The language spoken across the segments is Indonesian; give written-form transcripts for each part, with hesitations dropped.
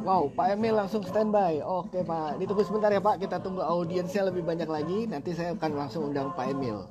Wow, Pak Emil langsung standby. Oke Pak, ditunggu sebentar ya Pak. Kita tunggu audiensnya lebih banyak lagi. Nanti saya akan langsung undang Pak Emil.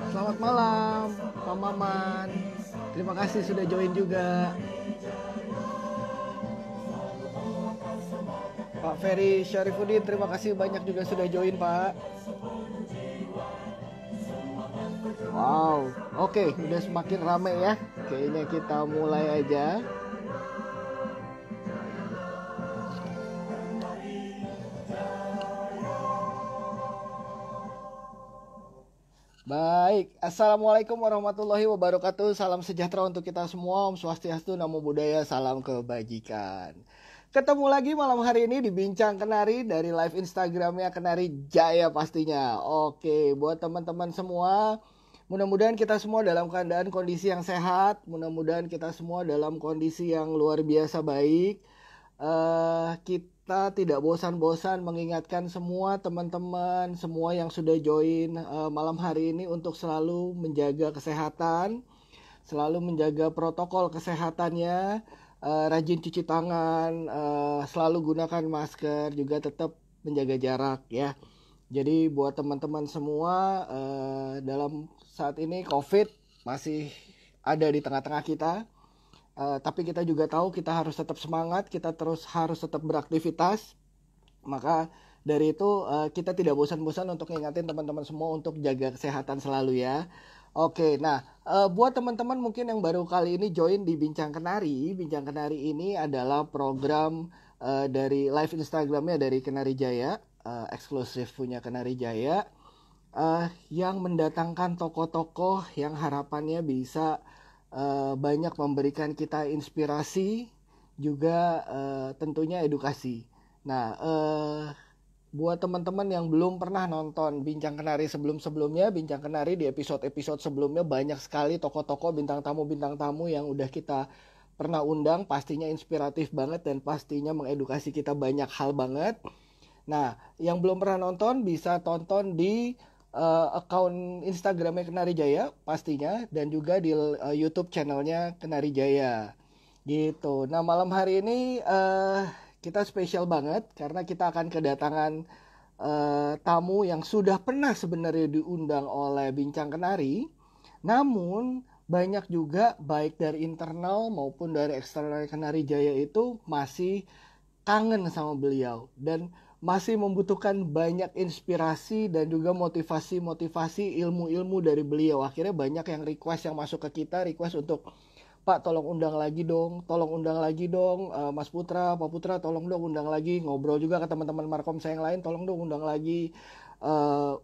Selamat malam Pak Maman. Terima kasih sudah join juga. Pak Ferry Syarifuddin, terima kasih banyak juga sudah join Pak. Wow, oke, udah semakin ramai ya. Kayaknya kita mulai aja. Baik, Assalamualaikum warahmatullahi wabarakatuh. Salam sejahtera untuk kita semua. Om Swastiastu, Namo Buddhaya, salam kebajikan. Ketemu lagi malam hari ini di Bincang Kenari dari live Instagramnya Kenari Jaya pastinya. Oke, buat teman-teman semua, mudah-mudahan kita semua dalam keadaan kondisi yang sehat. Mudah-mudahan kita semua dalam kondisi yang luar biasa baik. Kita tidak bosan-bosan mengingatkan semua teman-teman, semua yang sudah join malam hari ini untuk selalu menjaga kesehatan, selalu menjaga protokol kesehatannya, rajin cuci tangan, selalu gunakan masker, juga tetap menjaga jarak ya. Jadi buat teman-teman semua, dalam saat ini COVID masih ada di tengah-tengah kita. Tapi kita juga tahu kita harus tetap semangat, kita terus harus tetap beraktivitas. Maka dari itu kita tidak bosan-bosan untuk ngingatin teman-teman semua untuk jaga kesehatan selalu ya. Oke, nah buat teman-teman mungkin yang baru kali ini join di Bincang Kenari. Bincang Kenari ini adalah program dari live Instagramnya dari Kenari Jaya, eksklusif punya Kenari Jaya, yang mendatangkan tokoh-tokoh yang harapannya bisa banyak memberikan kita inspirasi, juga tentunya edukasi. Nah, buat teman-teman yang belum pernah nonton Bincang Kenari sebelum-sebelumnya, Bincang Kenari di episode-episode sebelumnya banyak sekali tokoh-tokoh bintang tamu yang udah kita pernah undang, pastinya inspiratif banget dan pastinya mengedukasi kita banyak hal banget. Nah, yang belum pernah nonton bisa tonton di akun Instagramnya Kenari Jaya pastinya, dan juga di YouTube channelnya Kenari Jaya gitu. Nah, malam hari ini kita spesial banget karena kita akan kedatangan tamu yang sudah pernah sebenarnya diundang oleh Bincang Kenari, namun banyak juga baik dari internal maupun dari eksternal Kenari Jaya itu masih kangen sama beliau dan masih membutuhkan banyak inspirasi dan juga motivasi ilmu-ilmu dari beliau. Akhirnya banyak yang request, yang masuk ke kita, request untuk Pak tolong undang lagi dong, Mas Putra, Pak Putra tolong dong undang lagi, ngobrol juga ke teman-teman Markom saya yang lain, tolong dong undang lagi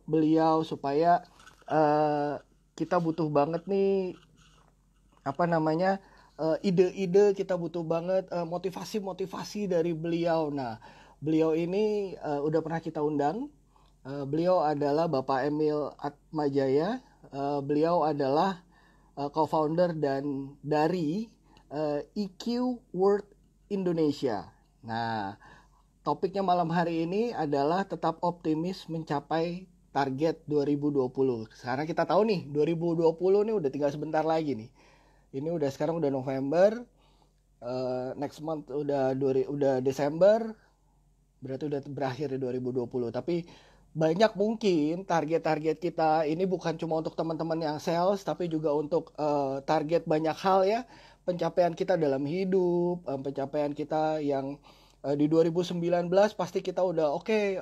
beliau supaya kita butuh banget nih ide-ide, kita butuh banget motivasi dari beliau. Nah, beliau ini udah pernah kita undang. Beliau adalah Bapak Emil Atmajaya. Beliau adalah co-founder dan dari EQ World Indonesia. Nah, topiknya malam hari ini adalah tetap optimis mencapai target 2020. Sekarang kita tahu nih, 2020 nih udah tinggal sebentar lagi nih. Ini udah sekarang udah November, next month udah Desember, berarti udah berakhir di 2020. Tapi banyak mungkin target-target kita ini bukan cuma untuk teman-teman yang sales, tapi juga untuk target banyak hal ya. Pencapaian kita dalam hidup, pencapaian kita yang di 2019 pasti kita udah oke,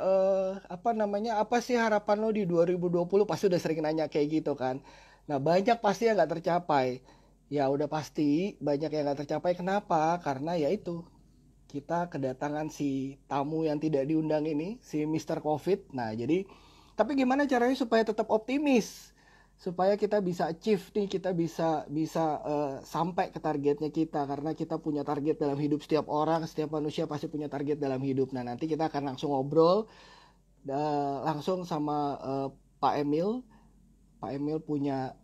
apa namanya, apa sih harapan lo di 2020, pasti udah sering nanya kayak gitu kan. Nah banyak pasti yang nggak tercapai. Ya udah pasti banyak yang nggak tercapai. Kenapa? Karena ya itu, kita kedatangan si tamu yang tidak diundang ini, si Mr. Covid. Nah, jadi tapi gimana caranya supaya tetap optimis? Supaya kita bisa achieve nih, kita bisa bisa sampai ke targetnya kita, karena kita punya target dalam hidup. Setiap orang, setiap manusia pasti punya target dalam hidup. Nah, nanti kita akan langsung ngobrol langsung sama Pak Emil. Pak Emil punya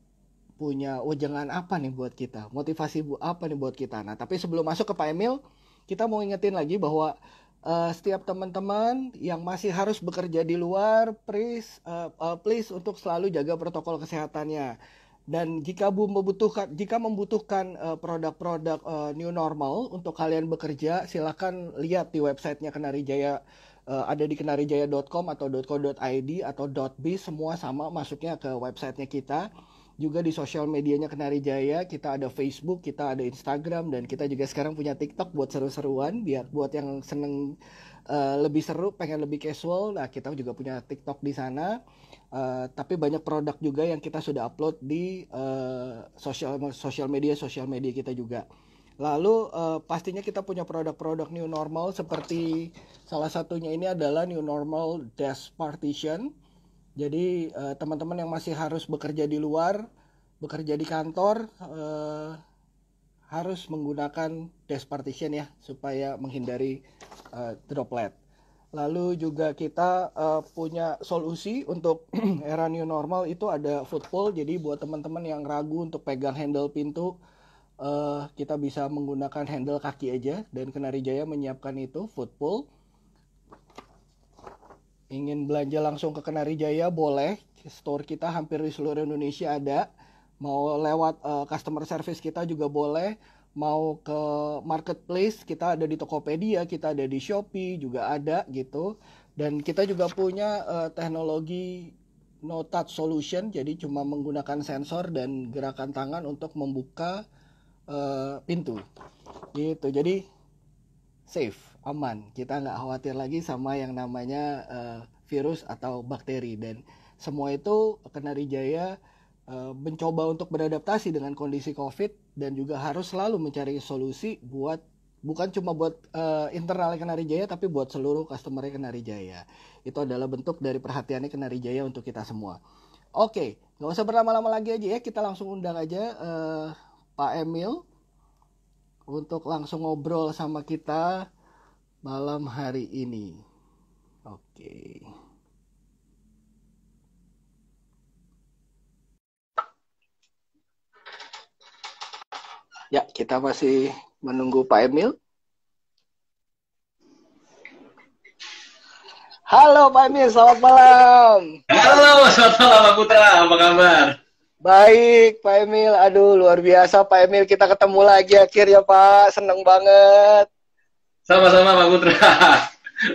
punya wejangan apa nih buat kita? Motivasi apa nih buat kita? Nah, tapi sebelum masuk ke Pak Emil, kita mau ingetin lagi bahwa setiap teman-teman yang masih harus bekerja di luar, please untuk selalu jaga protokol kesehatannya. Dan jika membutuhkan produk-produk new normal untuk kalian bekerja, silakan lihat di websitenya Kenarijaya, ada di kenarijaya.com atau .co.id atau .biz, semua sama masuknya ke websitenya kita. Juga di sosial medianya Kenarijaya, kita ada Facebook, kita ada Instagram, dan kita juga sekarang punya TikTok buat seru-seruan, biar buat yang seneng lebih seru, pengen lebih casual. Nah, kita juga punya TikTok di sana. Tapi banyak produk juga yang kita sudah upload di sosial media kita juga. Lalu pastinya kita punya produk-produk new normal, seperti salah satunya ini adalah new normal desk partition. Jadi teman-teman yang masih harus bekerja di luar, bekerja di kantor, harus menggunakan desk partition ya, supaya menghindari droplet. Lalu juga kita punya solusi untuk era new normal, itu ada footpull. Jadi buat teman-teman yang ragu untuk pegang handle pintu, kita bisa menggunakan handle kaki aja, dan Kenarijaya menyiapkan itu, footpull. Ingin belanja langsung ke Kenarijaya boleh, store kita hampir di seluruh Indonesia ada. Mau lewat customer service kita juga boleh. Mau ke marketplace, kita ada di Tokopedia, kita ada di Shopee juga ada gitu. Dan kita juga punya teknologi no touch solution, jadi cuma menggunakan sensor dan gerakan tangan untuk membuka pintu gitu. Jadi safe, aman, kita nggak khawatir lagi sama yang namanya virus atau bakteri. Dan semua itu Kenarijaya mencoba untuk beradaptasi dengan kondisi COVID, dan juga harus selalu mencari solusi buat, bukan cuma buat internal Kenarijaya, tapi buat seluruh customer Kenarijaya. Itu adalah bentuk dari perhatiannya Kenarijaya untuk kita semua. Oke, nggak usah berlama-lama lagi aja ya, kita langsung undang aja Pak Emil untuk langsung ngobrol sama kita malam hari ini. Oke. Ya, kita masih menunggu Pak Emil. Halo Pak Emil, selamat malam. Halo, selamat malam Pak Putra, apa kabar? Baik, Pak Emil. Aduh, luar biasa Pak Emil, kita ketemu lagi akhirnya Pak. Seneng banget. Sama-sama Pak Putra.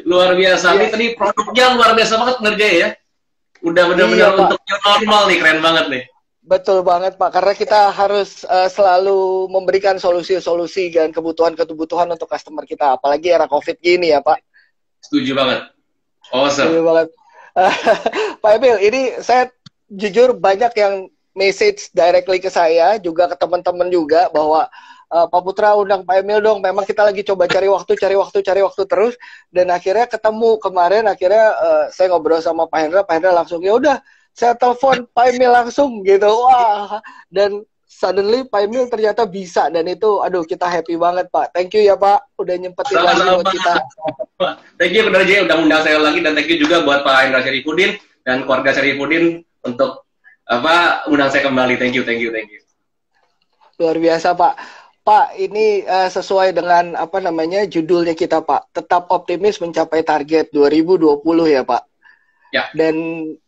Luar biasa. Iya. Ini tadi produknya luar biasa banget Kenarijaya ya. Udah benar-benar Iya, Pak. untuk new normal nih, keren banget nih. Betul banget Pak, karena kita harus selalu memberikan solusi-solusi dan kebutuhan-kebutuhan untuk customer kita, apalagi era COVID gini ya Pak. Setuju banget. Awesome. Setuju banget. Pak Emil, ini saya jujur banyak yang message directly ke saya, juga ke teman-teman juga, bahwa Pak Putra undang Pak Emil dong. Memang kita lagi coba cari waktu terus, dan akhirnya ketemu kemarin. Akhirnya saya ngobrol sama Pak Hendra langsung, ya udah saya telepon Pak Emil langsung gitu. Wah, dan suddenly Pak Emil ternyata bisa, dan itu aduh, kita happy banget Pak. Thank you ya Pak, udah nyempetin lagi buat kita. Thank you Kenarijaya udah undang saya lagi, dan thank you juga buat Pak Hendra Syarifuddin dan keluarga Syarifuddin untuk undang saya kembali. Thank you. Luar biasa Pak. Pak, ini sesuai dengan apa namanya judulnya kita Pak. Tetap optimis mencapai target 2020 ya Pak. Ya. Dan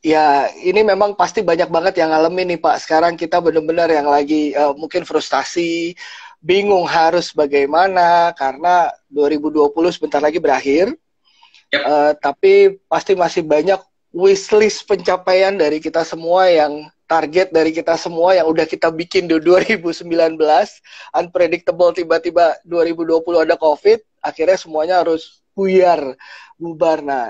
ya ini memang pasti banyak banget yang ngalamin nih Pak. Sekarang kita benar-benar yang lagi mungkin frustasi, bingung harus bagaimana karena 2020 sebentar lagi berakhir. Yep. Tapi pasti masih banyak wishlist pencapaian dari kita semua, yang target dari kita semua yang udah kita bikin di 2019. Unpredictable, tiba-tiba 2020 ada COVID, akhirnya semuanya harus bubar. Nah,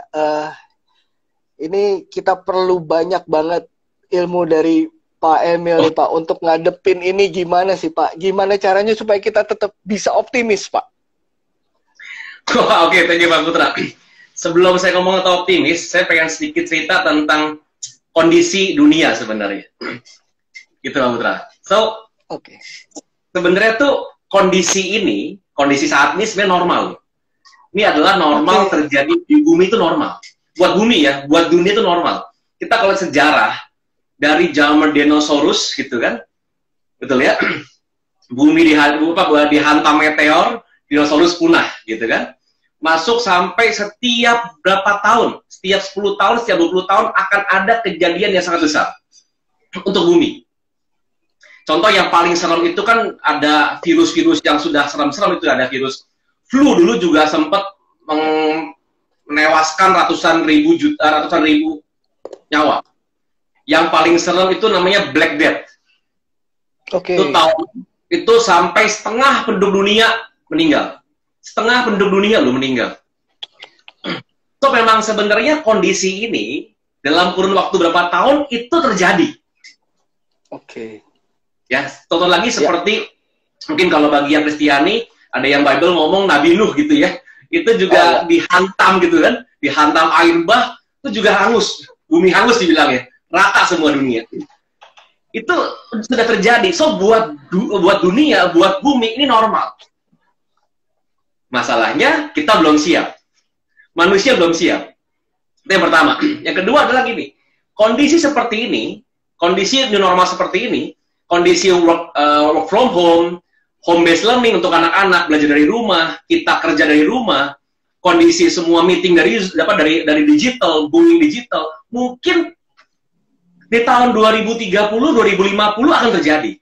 ini kita perlu banyak banget ilmu dari Pak Emil nih Pak, untuk ngadepin ini gimana sih Pak? Gimana caranya supaya kita tetap bisa optimis Pak? Oke, thank you Pak Putra. Sebelum saya ngomong atau optimis, saya pengen sedikit cerita tentang kondisi dunia sebenarnya. Gitu Pak Putra. So, sebenarnya tuh kondisi saat ini sebenarnya normal. Ini adalah normal terjadi di bumi itu normal. Buat bumi ya, buat dunia itu normal. Kita kalau sejarah dari zaman dinosaurus gitu kan, betul ya, bumi dihantam meteor, dinosaurus punah gitu kan, masuk sampai setiap berapa tahun, setiap 10 tahun, setiap 20 tahun akan ada kejadian yang sangat besar untuk bumi. Contoh yang paling serem itu kan ada virus-virus yang sudah serem-serem, itu ada virus flu dulu juga sempat menewaskan ratusan ribu nyawa. Yang paling serem itu namanya Black Death. Itu sampai setengah penduduk dunia meninggal. Setengah penduduk dunia loh meninggal. So memang sebenarnya kondisi ini dalam kurun waktu berapa tahun itu terjadi. Ya, contoh lagi seperti mungkin kalau bagi yang Kristiani ada yang Bible ngomong Nabi Nuh gitu ya. Itu juga dihantam gitu kan, dihantam air bah, itu juga hangus, bumi hangus dibilangnya, rata semua dunia. Itu sudah terjadi. So buat dunia, buat bumi ini normal. Masalahnya kita belum siap, manusia belum siap. Itu yang pertama. Yang kedua adalah gini, kondisi seperti ini, kondisi new normal seperti ini, kondisi work from home based learning untuk anak-anak, belajar dari rumah, kita kerja dari rumah, kondisi semua meeting dari digital, booming digital, mungkin di tahun 2030, 2050 akan terjadi.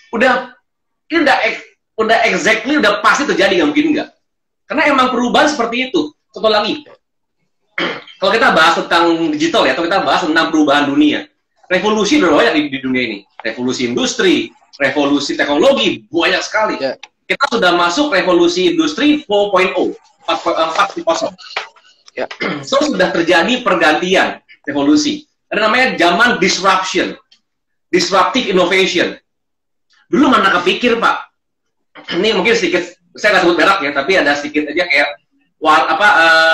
Udah exactly, udah pasti terjadi, nggak mungkin nggak. Karena emang perubahan seperti itu. Contoh lagi, kalau kita bahas tentang digital ya, atau kita bahas tentang perubahan dunia, revolusi udah banyak di dunia ini. Revolusi industri, revolusi teknologi, banyak sekali. Kita sudah masuk revolusi industri 4.0, 4.0. So, sudah terjadi pergantian revolusi. Ada namanya zaman disruption, disruptive innovation. Dulu mana kepikir, Pak? Ini mungkin sedikit, saya nggak sebut merek ya, tapi ada sedikit aja kayak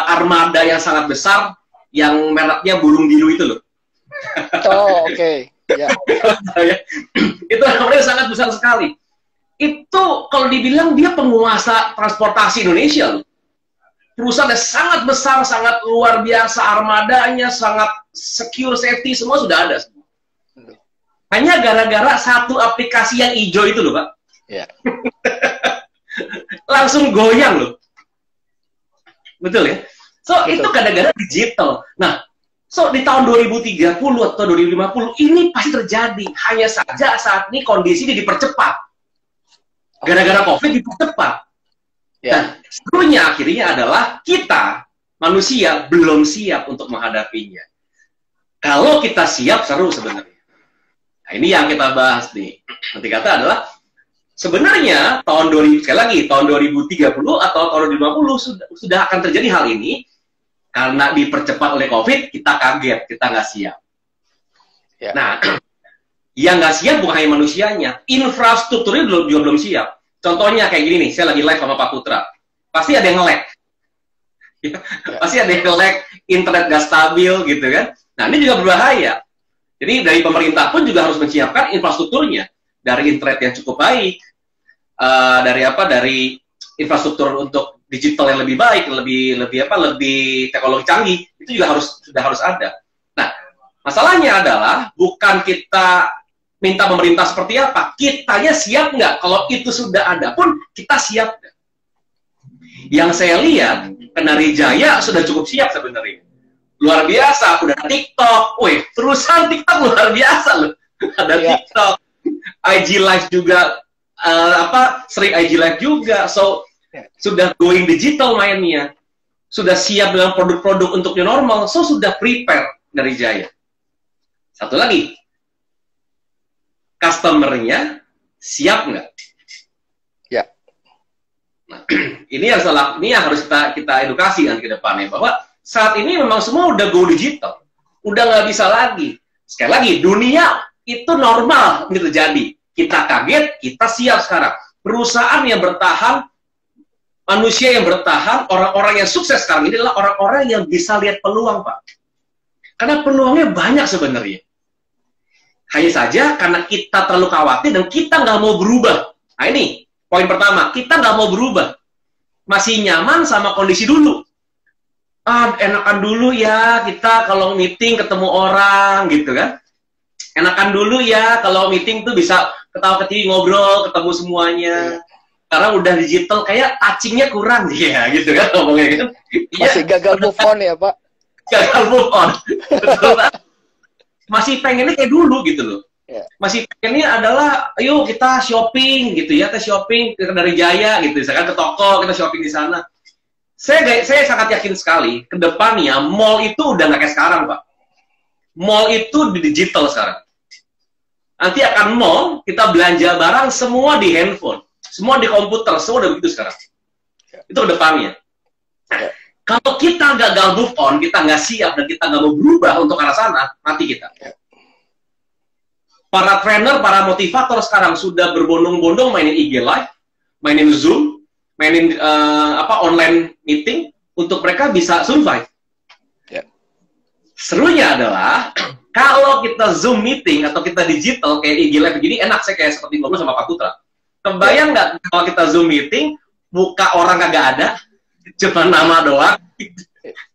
armada yang sangat besar, yang mereknya burung dilu itu loh. Itu namanya sangat besar sekali. Itu kalau dibilang dia penguasa transportasi Indonesia loh. Perusahaan yang sangat besar, sangat luar biasa, armadanya sangat secure, safety, semua sudah ada. Hanya gara-gara satu aplikasi yang hijau itu loh, Pak. Langsung goyang loh. Betul ya? So, itu gara-gara digital. Nah, so di tahun 2030 atau 2050 ini pasti terjadi. Hanya saja saat ini kondisi ini dipercepat. Gara-gara COVID dipercepat. Nah, serunya akhirnya adalah kita, manusia, belum siap untuk menghadapinya. Kalau kita siap, seru sebenarnya. Nah, ini yang kita bahas nih. Nanti kata adalah, sebenarnya tahun 2030 atau tahun 2050 sudah akan terjadi hal ini. Karena dipercepat oleh COVID, kita kaget, kita nggak siap. Nah, yang nggak siap bukan hanya manusianya, infrastrukturnya juga belum siap. Contohnya kayak gini nih, saya lagi live sama Pak Putra. Pasti ada yang nge-lag. Pasti ada yang nge-lag, internet nggak stabil gitu kan. Nah, ini juga berbahaya. Jadi dari pemerintah pun juga harus menyiapkan infrastrukturnya. Dari internet yang cukup baik, dari infrastruktur untuk digital yang lebih baik, lebih teknologi canggih, itu juga sudah harus ada. Nah, masalahnya adalah bukan kita minta pemerintah seperti apa, kitanya siap nggak? Kalau itu sudah ada pun kita siap nggak? Yang saya lihat, Kendari Jaya sudah cukup siap sebenarnya. luar biasa. Udah TikTok, wih, perusahaan TikTok luar biasa loh. Ada TikTok, IG Live juga, sering IG Live juga. So, sudah going digital mainnya. Sudah siap dengan produk-produk untuk new normal, so sudah prepare dari Jaya. Satu lagi, customer-nya siap nggak? Ya. Nah, ini yang harus kita edukasi kan ke depannya, bahwa saat ini memang semua udah go digital, udah nggak bisa lagi. Sekali lagi, dunia itu normal ini terjadi. Kita kaget, kita siap sekarang. Perusahaan yang bertahan, manusia yang bertahan, orang-orang yang sukses sekarang ini adalah orang-orang yang bisa lihat peluang, Pak. Karena peluangnya banyak sebenarnya. Hanya saja karena kita terlalu khawatir dan kita nggak mau berubah. Nah ini, poin pertama, kita nggak mau berubah. Masih nyaman sama kondisi dulu. Enakan dulu ya kita kalau meeting ketemu orang gitu kan. Enakan dulu ya kalau meeting tuh bisa ketawa-ketiwi ngobrol, ketemu semuanya. Karena udah digital, kayak touching-nya kurang ya, gitu kan ngomongnya kan. Masih gagal move on ya, Pak? Gagal move on. Betul, Pak. Masih pengennya kayak dulu gitu loh. Masih pengennya adalah, ayo kita shopping gitu ya, kita shopping dari Jaya gitu, misalkan ke toko, kita shopping di sana. Saya sangat yakin sekali, ke depannya mall itu udah nggak kayak sekarang, Pak. Mall itu di digital sekarang. Nanti akan mall, kita belanja barang semua di handphone. Semua di komputer, semua udah begitu sekarang. Itu ke depannya. Nah, kalau kita gagal move on, kita nggak siap, dan kita nggak mau berubah untuk arah sana, mati kita. Para trainer, para motivator sekarang sudah berbondong-bondong mainin IG Live, mainin Zoom, mainin online meeting, untuk mereka bisa survive. Serunya adalah, kalau kita Zoom meeting, atau kita digital, kayak IG Live begini, enak saya kayak seperti ngobrol sama Pak Putra. Kebayang nggak kalau kita Zoom meeting, muka orang kagak ada, cuma nama doang,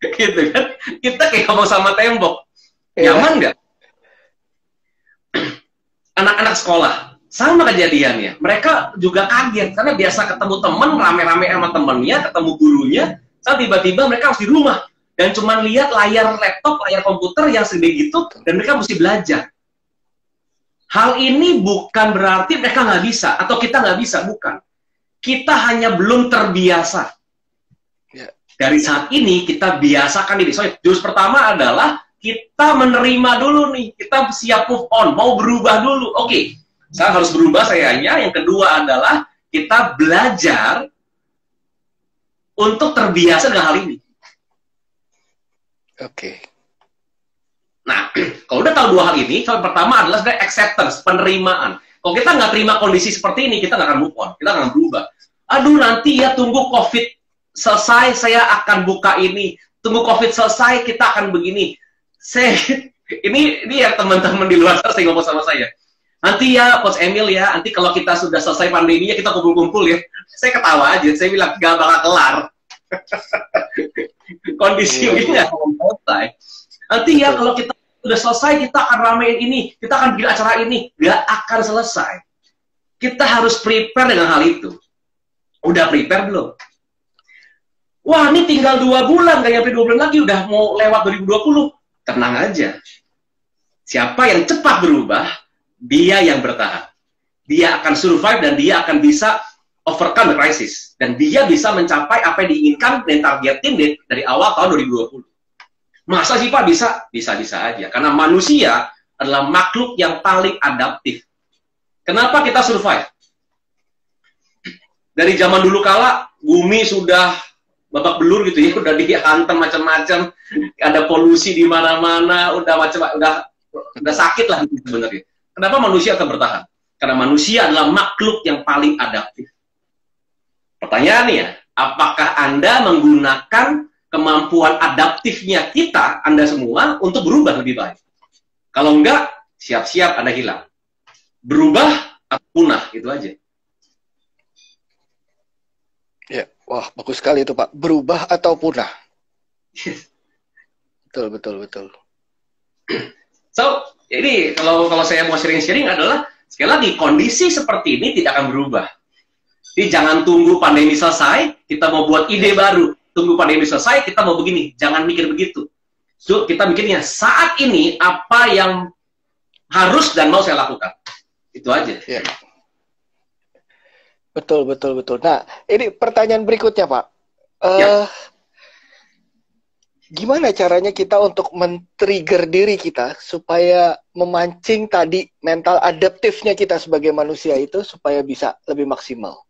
gitu kan? Kita kayak ngomong sama tembok. Nyaman nggak? Anak-anak sekolah, sama kejadiannya. Mereka juga kaget, karena biasa ketemu teman, rame-rame sama temennya, ketemu gurunya, saat tiba-tiba mereka harus di rumah, dan cuma lihat layar laptop, layar komputer yang segede gitu, dan mereka mesti belajar. Hal ini bukan berarti mereka nggak bisa, atau kita nggak bisa, bukan. Kita hanya belum terbiasa. Dari saat ini, kita biasakan diri. So, jurus pertama adalah, kita menerima dulu nih, kita siap move on, mau berubah dulu. Oke, saya harus berubah sayanya. Yang kedua adalah, kita belajar untuk terbiasa dengan hal ini. Nah, kalau udah tahu dua hal ini, yang pertama adalah sebenarnya acceptance, penerimaan. Kalau kita nggak terima kondisi seperti ini, kita nggak akan move on, kita akan berubah. Aduh, nanti ya tunggu COVID selesai, saya akan buka ini. Tunggu COVID selesai, kita akan begini. Ini yang teman-teman di luar sana sering ngomong sama saya. Nanti ya, Coach Emil ya, nanti kalau kita sudah selesai pandeminya, kita kumpul-kumpul ya. Saya ketawa aja, saya bilang, gak bakal kelar. Kondisi ini nggak akan selesai. Nanti ya, kalau kita sudah selesai, kita akan ramein ini, kita akan bikin acara ini. Gak akan selesai. Kita harus prepare dengan hal itu. Udah prepare belum? Wah, ini tinggal 2 bulan, gak nyampe 2 bulan lagi, udah mau lewat 2020. Tenang aja. Siapa yang cepat berubah, dia yang bertahan. Dia akan survive dan dia akan bisa overcome the crisis. Dan dia bisa mencapai apa yang diinginkan dan targetin dari awal tahun 2020. Masa sih Pak bisa? Bisa-bisa aja. Karena manusia adalah makhluk yang paling adaptif. Kenapa kita survive? Dari zaman dulu kala, bumi sudah babak belur gitu ya, udah dihantam macam-macam, ada polusi di mana-mana, udah sakit lah sebenarnya. Kenapa manusia akan bertahan? Karena manusia adalah makhluk yang paling adaptif. Pertanyaannya, apakah Anda menggunakan kemampuan adaptifnya kita, Anda semua, untuk berubah lebih baik? Kalau enggak, siap-siap Anda hilang. Berubah atau punah, itu aja. Ya, wah bagus sekali itu Pak. Berubah atau punah. Betul. So, ini kalau saya mau sharing-sharing adalah, sekali lagi, kondisi seperti ini tidak akan berubah. Jadi jangan tunggu pandemi selesai, kita mau buat ide baru. Tunggu pandemi selesai, kita mau begini. Jangan mikir begitu. So, kita mikirnya saat ini apa yang harus dan mau saya lakukan. Itu aja. Ya. Betul. Nah, ini pertanyaan berikutnya, Pak. Ya. Gimana caranya kita untuk men-trigger diri kita supaya memancing tadi mental adaptifnya kita sebagai manusia itu supaya bisa lebih maksimal?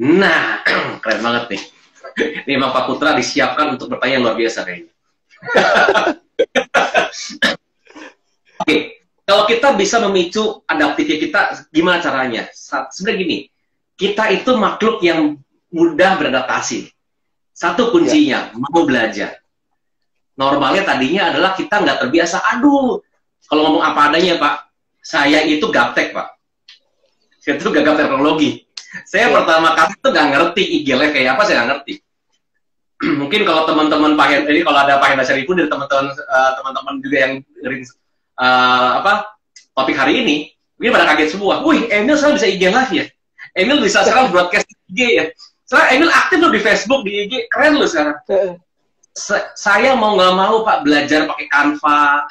Nah, keren banget nih. Ini memang Pak Putra disiapkan untuk bertanya luar biasa kayaknya. Oke, kalau kita bisa memicu adaptifnya kita, gimana caranya? Sebenarnya gini, kita itu makhluk yang mudah beradaptasi. Satu kuncinya, mau belajar. Normalnya tadinya adalah kita nggak terbiasa. Aduh, kalau ngomong apa adanya, Pak, saya itu gaptek, Pak. Saya itu gagap teknologi. Saya pertama kali itu nggak ngerti IG Live kayak apa, saya nggak ngerti. Mungkin kalau teman-teman Pak Hendra, ini kalau ada Pak Hendra Syarifudin dari teman-teman juga yang topik hari ini, mungkin pada kaget semua. Wih, Emil sekarang bisa IG Live ya? Emil bisa sekarang broadcast IG ya? Sekarang Emil aktif loh di Facebook, di IG, keren loh sekarang. Saya mau nggak mau Pak belajar pakai Canva.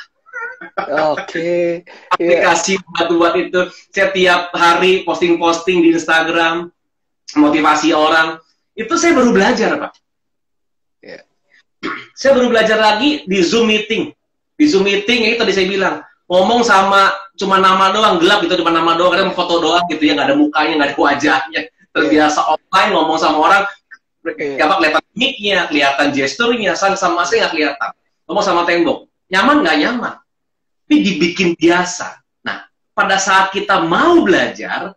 Oke. Aplikasi buat itu. Saya tiap hari posting-posting di Instagram, motivasi orang. Itu saya baru belajar, Pak. Yeah. Saya baru belajar lagi di Zoom meeting. Di Zoom meeting itu tadi saya bilang, ngomong sama cuma nama doang, gelap gitu, cuma nama doang, kadang foto doang gitu ya, nggak ada mukanya, nggak ada wajahnya. Terbiasa online ngomong sama orang, kelihatan mic-nya, kelihatan gesturnya, sama saya nggak kelihatan. Ngomong sama tembok, nyaman nggak nyaman? Tapi dibikin biasa. Nah, pada saat kita mau belajar,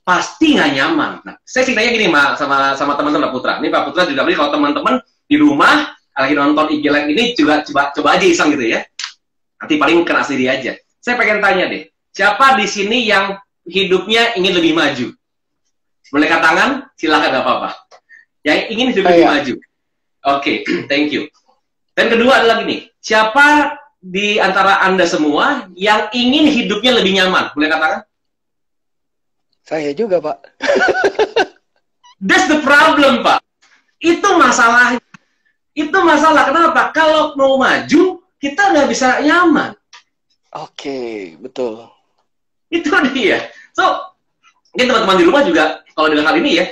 pasti nggak nyaman. Nah, saya ceritanya gini sama teman-teman Pak Putra. Ini Pak Putra juga beli kalau teman-teman di rumah lagi nonton IG Live ini juga coba aja iseng gitu ya. Nanti paling kena sendiri aja. Saya pengen tanya deh, siapa di sini yang hidupnya ingin lebih maju? Boleh angkat tangan? Silakan, nggak apa-apa. Yang ingin hidup lebih maju. Oke, thank you. Dan kedua adalah gini, siapa di antara Anda semua yang ingin hidupnya lebih nyaman? Boleh katakan? Saya juga, Pak. That's the problem, Pak. Itu masalahnya. Itu masalah. Kenapa? Kalau mau maju, kita nggak bisa nyaman. Oke, betul. Itu dia. So, mungkin teman-teman di rumah juga, kalau dengar hal ini ya,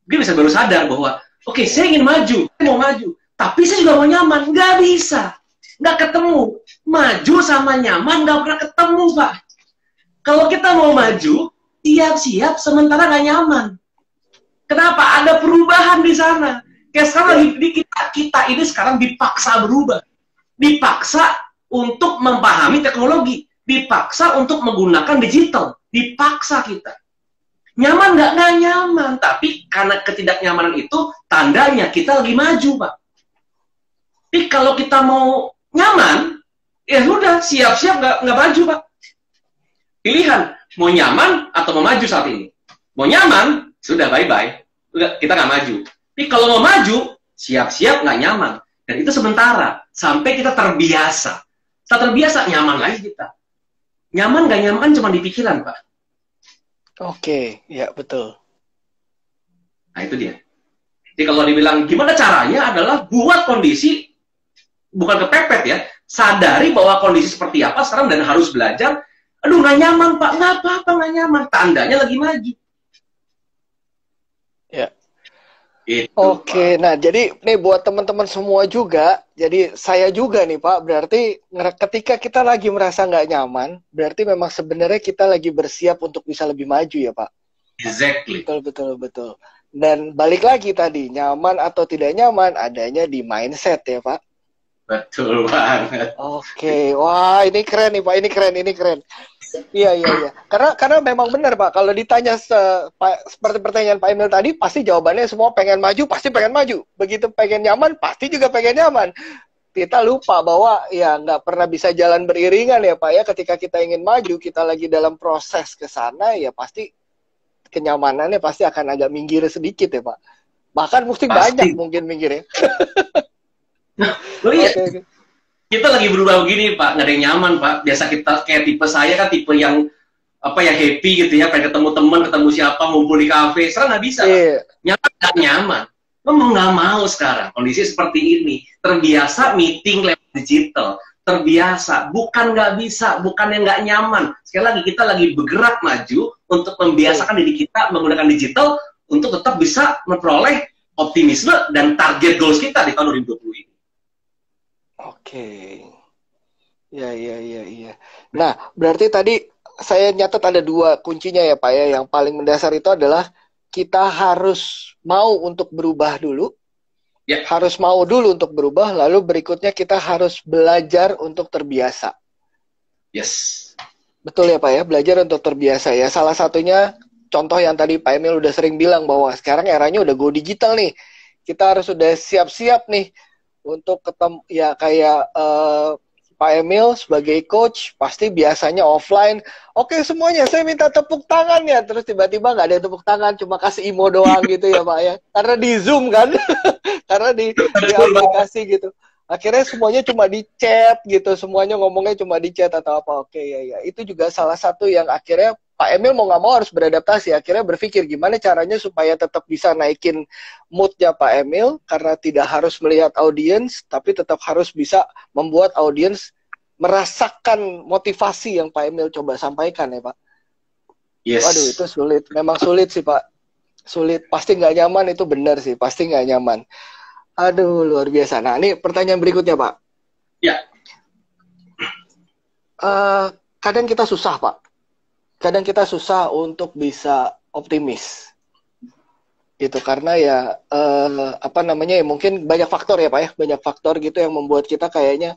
dia bisa baru sadar bahwa, oke, saya ingin maju, saya mau maju, tapi saya juga mau nyaman. Nggak bisa. Nggak ketemu. Maju sama nyaman nggak pernah ketemu, Pak. Kalau kita mau maju, siap-siap sementara nggak nyaman. Kenapa? Ada perubahan di sana. Kayak sekarang kita ini sekarang dipaksa berubah. Dipaksa untuk memahami teknologi. Dipaksa untuk menggunakan digital. Dipaksa kita. Nyaman nggak nyaman. Tapi karena ketidaknyamanan itu, tandanya kita lagi maju, Pak. Tapi kalau kita mau nyaman, ya sudah, siap-siap nggak maju, Pak. Pilihan, mau nyaman atau mau maju saat ini. Mau nyaman, sudah bye-bye. Kita nggak maju. Tapi kalau mau maju, siap-siap nggak nyaman. Dan itu sementara, sampai kita terbiasa. Setelah terbiasa, nyaman lagi kita. Nyaman nggak nyaman cuma di pikiran, Pak. Oke, ya betul. Nah, itu dia. Jadi kalau dibilang, gimana caranya adalah buat kondisi, bukan kepepet ya, sadari bahwa kondisi seperti apa sekarang dan harus belajar. Aduh, nggak nyaman, Pak. Nggak apa-apa, nggak nyaman. Tandanya lagi maju. Ya. Itu, Oke, Pak. nah jadi nih buat teman-teman semua juga, jadi saya juga nih Pak, berarti ketika kita lagi merasa nggak nyaman, berarti memang sebenarnya kita lagi bersiap untuk bisa lebih maju ya Pak? Exactly. Betul. Dan balik lagi tadi, nyaman atau tidak nyaman, adanya di mindset ya Pak? Betul banget. Oke, wah ini keren nih Pak, ini keren. Iya. Karena memang benar Pak, kalau ditanya seperti pertanyaan Pak Emil tadi, pasti jawabannya semua pengen maju, pasti pengen maju. Begitu pengen nyaman, pasti juga pengen nyaman. Kita lupa bahwa ya nggak pernah bisa jalan beriringan ya Pak ya. Ketika kita ingin maju, kita lagi dalam proses ke sana, ya pasti kenyamanannya pasti akan agak minggir sedikit ya Pak. Bahkan mungkin banyak mungkin minggirnya. Oh iya. Okay. Kita lagi berubah begini, Pak. Nggak ada yang nyaman, Pak. Biasa kita, kayak tipe saya kan tipe yang happy gitu ya, pengen ketemu teman, ketemu siapa, ngumpul di kafe. Sekarang nggak bisa. Nyaman nggak nyaman. Lo mau nggak mau sekarang kondisi seperti ini. Terbiasa meeting lewat digital. Terbiasa, bukan nggak bisa, bukan yang nggak nyaman. Sekali lagi, kita lagi bergerak maju untuk membiasakan diri kita menggunakan digital untuk tetap bisa memperoleh optimisme dan target goals kita di tahun 2020 ini. Oke. Ya. Nah, berarti tadi saya nyatat ada 2 kuncinya ya Pak ya. Yang paling mendasar itu adalah kita harus mau untuk berubah dulu. Ya. Harus mau dulu untuk berubah, lalu berikutnya kita harus belajar untuk terbiasa. Yes. Betul ya Pak ya, belajar untuk terbiasa ya. Salah satunya, contoh yang tadi Pak Emil udah sering bilang bahwa sekarang eranya udah go digital nih. Kita harus udah siap-siap nih untuk ketemu, ya kayak Pak Emil sebagai coach, pasti biasanya offline. Oke semuanya, saya minta tepuk tangan ya. Terus tiba-tiba nggak ada tepuk tangan, cuma kasih imo doang gitu ya Pak ya. Karena di Zoom kan, karena di aplikasi gitu. Akhirnya semuanya cuma di chat gitu, semuanya ngomongnya cuma di chat atau apa. Oke ya. Itu juga salah satu yang akhirnya Pak Emil mau nggak mau harus beradaptasi. Akhirnya berpikir gimana caranya supaya tetap bisa naikin moodnya Pak Emil, karena tidak harus melihat audiens, tapi tetap harus bisa membuat audiens merasakan motivasi yang Pak Emil coba sampaikan ya Pak. Yes. Waduh itu sulit, memang sulit sih Pak. Sulit, pasti nggak nyaman, itu benar sih, pasti nggak nyaman. Aduh luar biasa. Nah ini pertanyaan berikutnya Pak. Ya. Kadang kita susah Pak. Kadang kita susah untuk bisa optimis gitu, karena ya ya mungkin banyak faktor ya Pak ya, banyak faktor gitu yang membuat kita kayaknya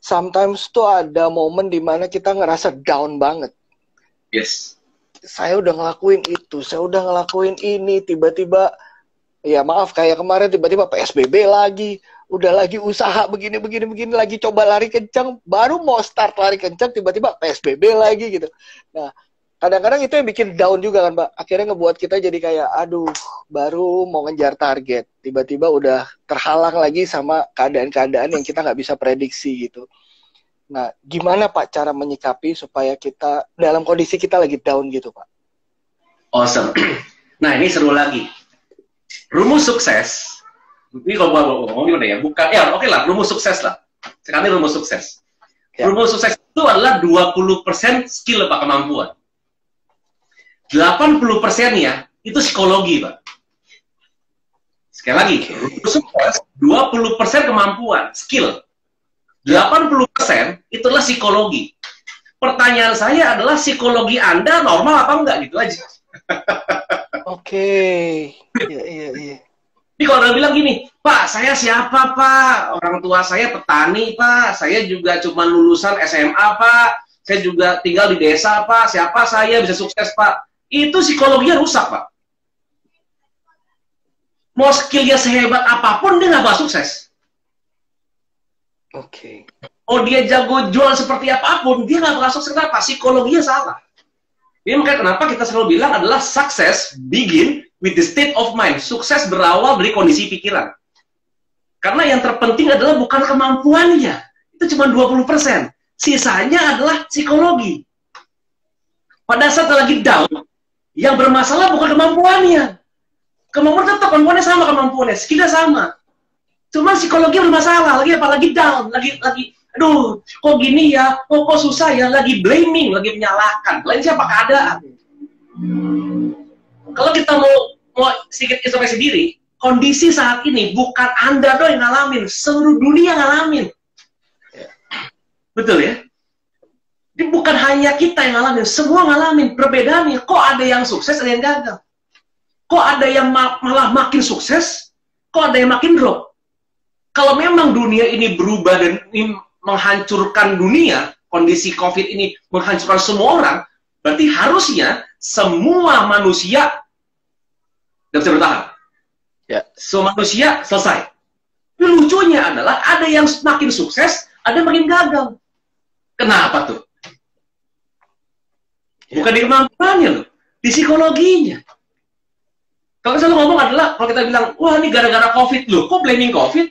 sometimes tuh ada momen dimana kita ngerasa down banget. Yes. Saya udah ngelakuin itu, saya udah ngelakuin ini, tiba-tiba ya maaf kayak kemarin tiba-tiba PSBB lagi, udah lagi usaha begini lagi coba lari kencang, baru mau start lari kencang tiba-tiba PSBB lagi gitu. Nah kadang-kadang itu yang bikin down juga kan Pak. Akhirnya ngebuat kita jadi kayak, aduh, baru mau ngejar target. Tiba-tiba udah terhalang lagi sama keadaan-keadaan yang kita nggak bisa prediksi gitu. Nah, gimana Pak cara menyikapi supaya kita dalam kondisi kita lagi down gitu Pak? Awesome. Nah, ini seru lagi. Rumus sukses. Ini kalau ngomong gimana ya? Bukan, ya oke lah, rumus sukses lah. Sekarang rumus sukses. Ya. Rumus sukses itu adalah 20% skill Pak, kemampuan. 80%-nya itu psikologi, Pak. Sekali lagi, sukses 20% kemampuan, skill. 80% itulah psikologi. Pertanyaan saya adalah psikologi Anda normal apa enggak, gitu aja. Oke. Iya. Ini kalau orang bilang gini, Pak, saya siapa, Pak? Orang tua saya petani, Pak. Saya juga cuma lulusan SMA, Pak. Saya juga tinggal di desa, Pak. Siapa saya bisa sukses, Pak? Itu psikologinya rusak, Pak. Mau skillnya sehebat apapun, dia nggak bakal sukses. Oke. Oh, dia jago jual seperti apapun, dia nggak bakal sukses. Kenapa? Psikologinya salah. Ini makanya kenapa kita selalu bilang adalah success begin with the state of mind. Sukses berawal dari kondisi pikiran. Karena yang terpenting adalah bukan kemampuannya. Itu cuma 20%. Sisanya adalah psikologi. Pada saat lagi down, yang bermasalah bukan kemampuannya. Kemampuan tetap, kemampuannya sama, kemampuannya, skillnya sama. Cuma psikologi bermasalah, lagi down, lagi, aduh, kok gini ya, kok susah ya, lagi blaming, lagi menyalahkan. Lain siapa keadaan. Kalau kita mau sedikit introspeksi diri, kondisi saat ini bukan Anda doang yang ngalamin, seluruh dunia ngalamin. Betul ya? Jadi bukan hanya kita yang ngalamin, semua ngalamin. Perbedaannya, kok ada yang sukses, ada yang gagal. Kok ada yang malah makin sukses, kok ada yang makin drop. Kalau memang dunia ini berubah dan ini menghancurkan dunia, kondisi COVID ini menghancurkan semua orang, berarti harusnya semua manusia tidak bisa bertahan. Ya. Semua manusia selesai. Tapi lucunya adalah ada yang makin sukses, ada yang makin gagal. Kenapa tuh? Bukan di kemampuannya loh, di psikologinya. Kalau saya ngomong adalah, kalau kita bilang, wah ini gara-gara COVID loh, kok blaming COVID?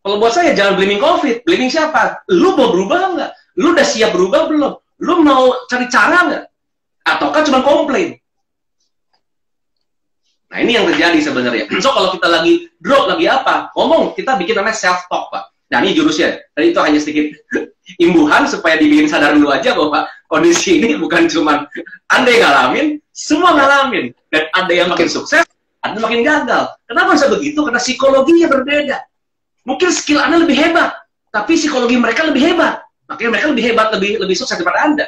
Kalau buat saya jangan blaming COVID, blaming siapa? Lu mau berubah nggak? Lu udah siap berubah belum? Lu mau cari cara nggak? Ataukah cuma komplain? Nah ini yang terjadi sebenarnya. So kalau kita lagi drop, lagi apa? Ngomong, kita bikin namanya self-talk, Pak. Nah, ini jurusnya. Tadi itu hanya sedikit imbuhan supaya dibikin sadar dulu aja bahwa kondisi ini bukan cuma Anda yang ngalamin, semua ngalamin. Dan ada yang makin sukses, ada yang makin gagal. Kenapa bisa begitu? Karena psikologinya berbeda. Mungkin skill Anda lebih hebat, tapi psikologi mereka lebih hebat. Makanya mereka lebih hebat, lebih sukses daripada Anda.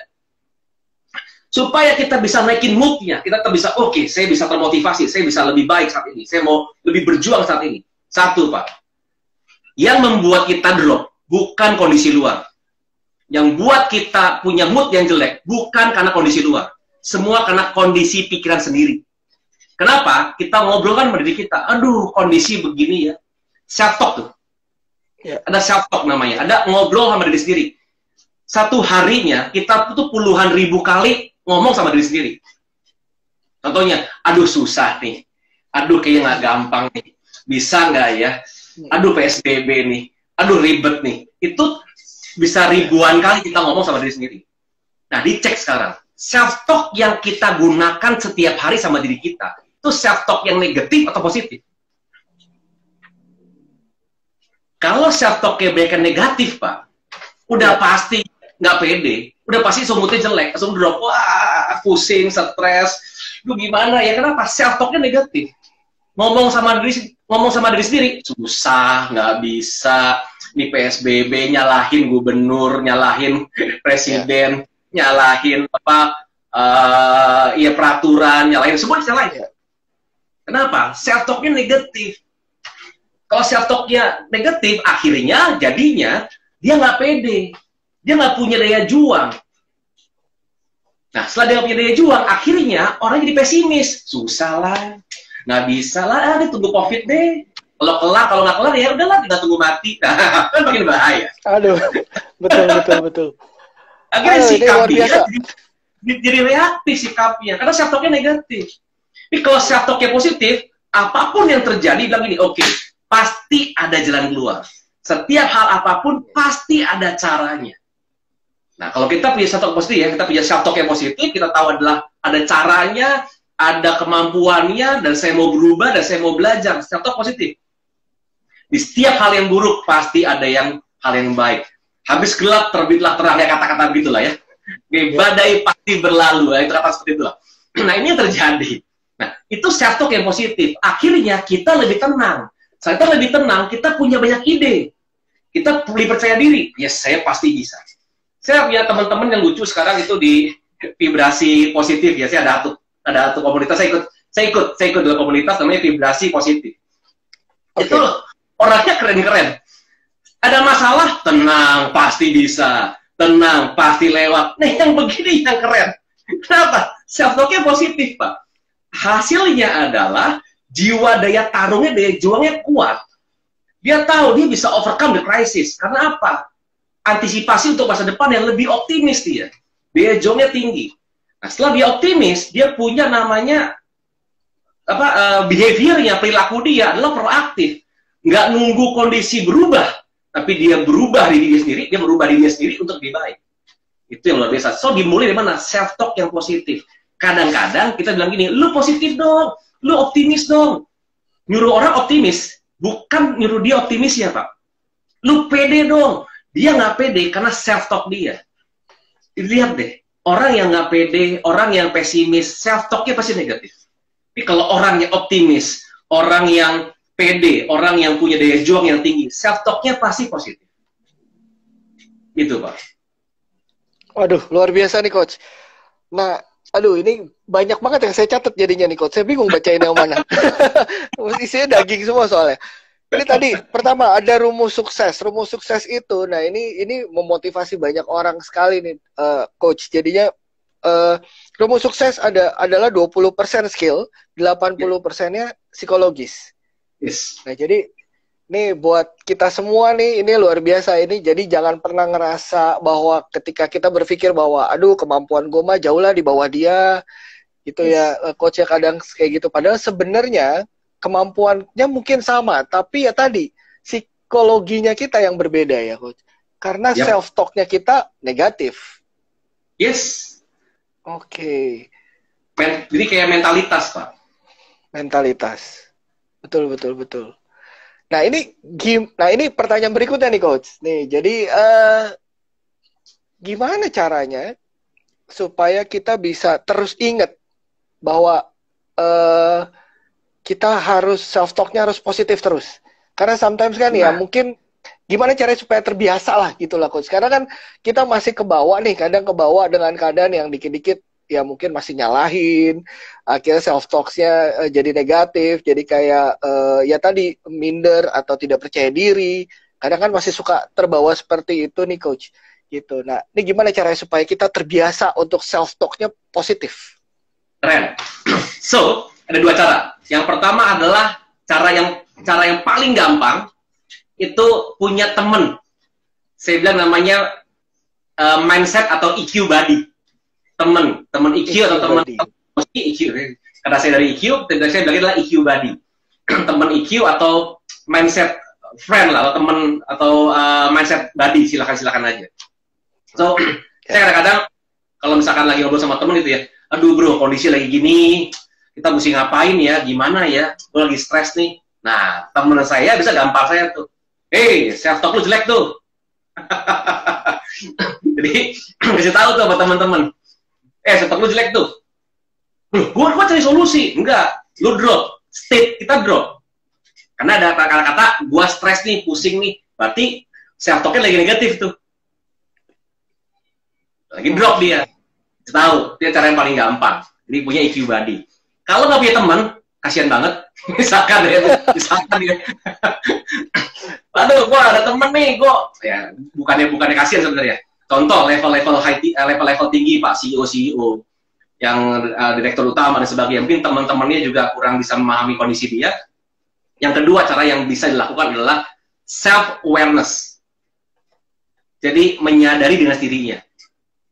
Supaya kita bisa naikin mood-nya, kita bisa, oke, saya bisa termotivasi, saya bisa lebih baik saat ini, saya mau lebih berjuang saat ini. Satu, Pak. Yang membuat kita drop, bukan kondisi luar. Yang buat kita punya mood yang jelek, bukan karena kondisi luar. Semua karena kondisi pikiran sendiri. Kenapa? Kita ngobrol kan sama diri kita, aduh, kondisi begini ya. Self-talk tuh. Ya. Ada self-talk namanya, ada ngobrol sama diri sendiri. Satu harinya, kita tuh puluhan ribu kali ngomong sama diri sendiri. Contohnya, aduh susah nih. Aduh kayaknya nggak gampang nih. Bisa nggak ya? Aduh PSBB nih, aduh ribet nih. Itu bisa ribuan kali kita ngomong sama diri sendiri. Nah, dicek sekarang. Self-talk yang kita gunakan setiap hari sama diri kita, itu self-talk yang negatif atau positif? Kalau self-talk yang negatif, Pak, udah pasti nggak pede, udah pasti moodnya jelek, langsung drop, wah, pusing, stres, lu gimana ya, kenapa? Self-talknya negatif. Ngomong sama diri sendiri, susah, nggak bisa, ini PSBB, nyalahin gubernur, nyalahin presiden, nyalahin peraturan, nyalahin semua nyalahin. Kenapa? Self-talknya negatif. Kalau self-talknya negatif, akhirnya jadinya dia nggak pede, dia nggak punya daya juang. Nah, setelah dia nggak punya daya juang, akhirnya orang jadi pesimis, susah lah. Nggak bisa lah, tunggu COVID deh. Kalau kelar, kalau nggak kelar, ya udahlah, kita tunggu mati. Kan makin bahaya. Aduh, betul. Akhirnya sikapnya jadi reaktif sikapnya, karena self-talknya negatif. Tapi kalau self-talknya positif, apapun yang terjadi, bilang gini, oke, pasti ada jalan keluar. Setiap hal apapun, pasti ada caranya. Nah, kalau kita punya self-talk positif, ya, kita punya self-talk yang positif, kita tahu adalah ada caranya, ada kemampuannya, dan saya mau berubah, dan saya mau belajar. Self-talk positif. Di setiap hal yang buruk, pasti ada hal yang baik. Habis gelap, terbitlah terang. Ya, kata-kata begitulah ya. Badai pasti berlalu. Ya, itu kata seperti itulah. Nah, ini yang terjadi. Nah, itu self-talk yang positif. Akhirnya, kita lebih tenang. Saat kita lebih tenang, kita punya banyak ide. Kita lebih percaya diri. Yes, saya pasti bisa. Saya punya teman-teman yang lucu sekarang itu di vibrasi positif. Ya, saya ada satu komunitas, saya ikut dalam komunitas namanya vibrasi positif. Okay. Itu orangnya keren-keren. Ada masalah, tenang, pasti bisa. Tenang, pasti lewat. Nih, yang begini yang keren. Kenapa? Self-talk-nya positif, Pak. Hasilnya adalah jiwa daya tarungnya, daya juangnya kuat. Dia tahu dia bisa overcome the crisis. Karena apa? Antisipasi untuk masa depan yang lebih optimis dia. Daya juangnya tinggi. Nah, setelah dia optimis, dia punya namanya behaviornya, perilaku dia adalah proaktif. Nggak nunggu kondisi berubah, tapi dia berubah diri dia sendiri, dia merubah diri dia sendiri untuk lebih baik. Itu yang luar biasa. So, dimulai dari mana? Self-talk yang positif. Kadang-kadang kita bilang gini, lu positif dong, lu optimis dong. Nyuruh orang optimis, bukan nyuruh dia optimis ya, Pak. Lu pede dong. Dia nggak pede karena self-talk dia. Lihat deh, orang yang nggak pede, orang yang pesimis, self-talk-nya pasti negatif. Tapi kalau orang yang optimis, orang yang pede, orang yang punya daya juang yang tinggi, self-talk-nya pasti positif. Itu, Pak. Waduh, luar biasa nih, Coach. Nah, aduh, ini banyak banget yang saya catat jadinya nih, Coach. Saya bingung bacain yang mana. Isinya daging semua soalnya. Ini tadi, pertama, ada rumus sukses. Rumus sukses itu, nah ini memotivasi banyak orang sekali nih, Coach. Jadinya, rumus sukses adalah 20% skill, 80%-nya psikologis. Yes. Nah, jadi nih buat kita semua nih, ini luar biasa ini. Jadi jangan pernah ngerasa bahwa ketika kita berpikir bahwa aduh kemampuan gue mah jauh lah di bawah dia, gitu ya, Coach ya kadang kayak gitu. Padahal sebenarnya kemampuannya mungkin sama, tapi ya tadi psikologinya kita yang berbeda ya, Coach. Karena self-talk-nya kita negatif. Yes. Oke. Jadi kayak mentalitas, Pak. Mentalitas. Betul. Nah ini pertanyaan berikutnya nih coach. Nih, jadi gimana caranya supaya kita bisa terus ingat bahwa kita harus self talknya harus positif terus. Karena sometimes kan ya mungkin gimana caranya supaya terbiasa lah gitu lah coach. Karena kan kita masih kebawa nih, kadang kebawa dengan keadaan yang dikit-dikit ya mungkin masih nyalahin, akhirnya self talksnya jadi negatif, jadi kayak ya tadi minder atau tidak percaya diri. Kadang kan masih suka terbawa seperti itu nih coach. Gitu. Nah, ini gimana caranya supaya kita terbiasa untuk self talknya positif? Keren. So, ada dua cara. Yang pertama adalah cara yang paling gampang itu punya temen. Saya bilang namanya mindset atau EQ buddy. Temen EQ atau temen EQ. Karena saya dari EQ, saya bilang adalah EQ buddy. Temen EQ atau mindset friend lah, atau temen atau mindset buddy, silakan aja. So, saya kadang-kadang kalau misalkan lagi ngobrol sama temen gitu ya, aduh bro, kondisi lagi gini, kita mesti ngapain ya, gimana ya, gue lagi stres nih. Nah, temen saya bisa gampang saya tuh, self talk lu jelek tuh. Jadi, kasih tahu tuh sama teman-teman, self talk lu jelek tuh. Gue cari solusi, enggak, lu drop, kita drop. Karena ada kata-kata, gue stres nih, pusing nih, berarti self talknya lagi negatif tuh. Lagi drop dia. Tahu, dia cara yang paling gampang. Jadi punya EQ buddy. Kalau nggak punya teman, kasihan banget. misalkan dia. Aduh, gua ada temen nih, ya bukannya kasihan sebenarnya. Contoh level tinggi Pak CEO yang direktur utama dan sebagainya. Mungkin teman-temannya juga kurang bisa memahami kondisi dia. Yang kedua, cara yang bisa dilakukan adalah self awareness. Jadi menyadari dengan dirinya.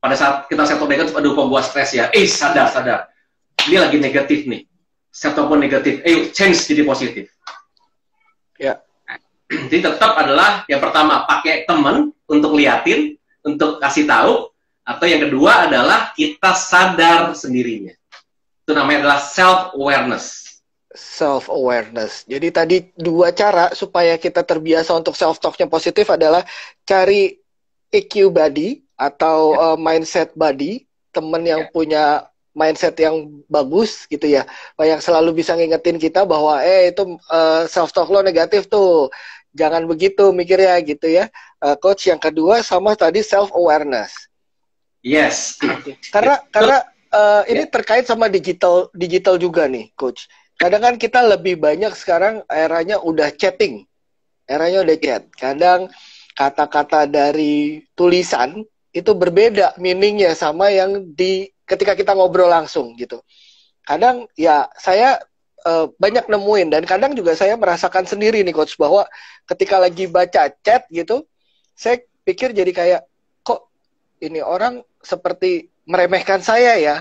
Pada saat kita self talk negatif, aduh kok gua stres ya, sadar, dia lagi negatif nih, self talk negatif, change jadi positif. Ya. Jadi tetap adalah yang pertama pakai teman untuk liatin, untuk kasih tahu, atau yang kedua adalah kita sadar sendirinya. Itu namanya adalah self awareness. Self awareness. Jadi tadi dua cara supaya kita terbiasa untuk self talknya positif adalah cari EQ buddy atau mindset buddy, temen yang punya mindset yang bagus gitu ya, yang selalu bisa ngingetin kita bahwa itu self talk lo negatif tuh, jangan begitu mikirnya gitu ya, coach. Yang kedua sama tadi self awareness. Yes. Karena ini terkait sama digital juga nih coach. Kadang kan kita lebih banyak sekarang eranya udah chatting, eranya udah chat. Kadang kata-kata dari tulisan itu berbeda meaningnya sama yang ketika kita ngobrol langsung gitu. Kadang ya saya banyak nemuin, dan kadang juga saya merasakan sendiri nih coach, bahwa ketika lagi baca chat gitu, saya pikir jadi kayak, kok ini orang seperti meremehkan saya ya,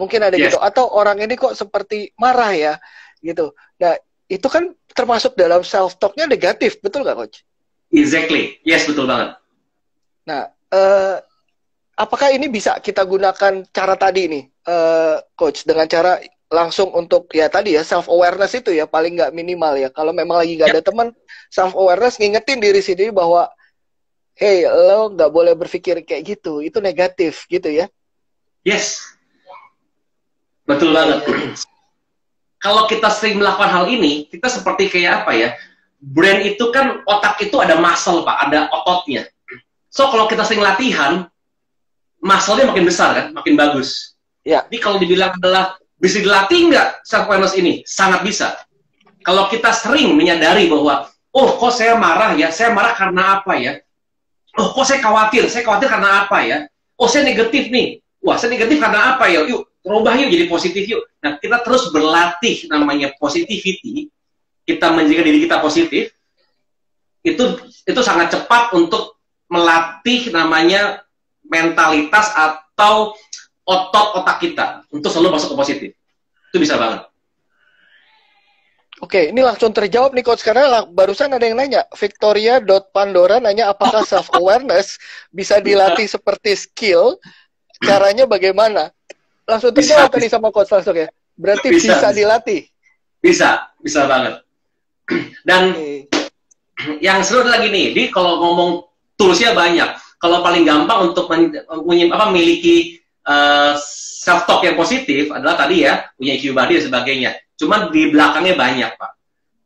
mungkin ada gitu, atau orang ini kok seperti marah ya gitu. Nah itu kan termasuk dalam self talknya negatif, betul nggak coach? Exactly, yes, betul banget. Nah, apakah ini bisa kita gunakan cara tadi nih, coach, dengan cara langsung untuk ya tadi ya self awareness itu ya paling nggak minimal ya. Kalau memang lagi nggak ada teman, self awareness ngingetin diri sendiri bahwa, hey, lo nggak boleh berpikir kayak gitu, itu negatif gitu ya. Yes, betul banget. Kalau kita sering melakukan hal ini, kita seperti kayak apa ya? Brain itu kan, otak itu ada muscle Pak, ada ototnya. So kalau kita sering latihan, muscle-nya makin besar kan, makin bagus. Ya. Jadi kalau dibilang adalah bisa dilatih nggak self awareness ini? Sangat bisa. Kalau kita sering menyadari bahwa, oh kok saya marah ya, saya marah karena apa ya? Oh kok saya khawatir karena apa ya? Oh saya negatif nih, wah saya negatif karena apa ya? Yuk rubah yuk jadi positif yuk. Nah kita terus berlatih namanya positivity. Kita menjaga diri kita positif, itu sangat cepat untuk melatih namanya mentalitas atau otot-otak kita untuk selalu masuk ke positif. Itu bisa banget. Oke, ini langsung terjawab nih coach, karena barusan ada yang nanya, Victoria.Pandora nanya apakah self awareness bisa dilatih seperti skill, caranya bagaimana? Langsung terjawab tadi sama coach langsung ya. Berarti bisa dilatih. Bisa banget. Dan yang seru adalah gini, jadi kalau ngomong toolsnya banyak. Kalau paling gampang untuk memiliki self talk yang positif adalah tadi ya punya EQ body dan sebagainya. Cuman di belakangnya banyak, Pak.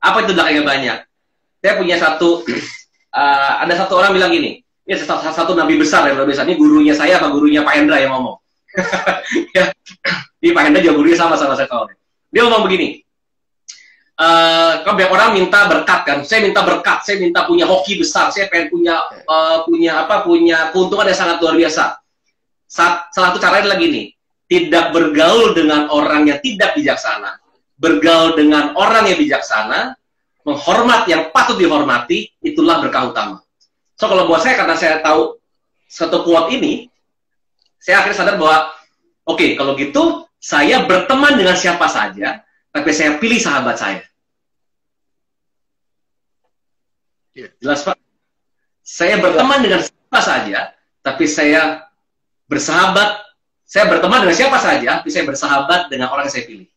Apa itu belakangnya banyak? Saya punya ada satu orang bilang gini, ini satu nabi besar ya, nabi besar ini gurunya saya apa gurunya Pak Hendra yang ngomong. Ya, di Pak Hendra juga gurunya sama saya tahu. Dia ngomong begini. Kan banyak orang minta berkat kan, saya minta berkat, saya minta punya hoki besar, saya pengen punya keuntungan yang sangat luar biasa. Salah satu caranya adalah gini, tidak bergaul dengan orang yang tidak bijaksana, bergaul dengan orang yang bijaksana, menghormat yang patut dihormati, itulah berkah utama. So kalau buat saya, karena saya tahu satu quote ini, saya akhirnya sadar bahwa oke, kalau gitu saya berteman dengan siapa saja, tapi saya pilih sahabat saya. Jelas, Pak? Saya berteman dengan siapa saja, tapi saya berteman dengan siapa saja, tapi saya bersahabat dengan orang yang saya pilih.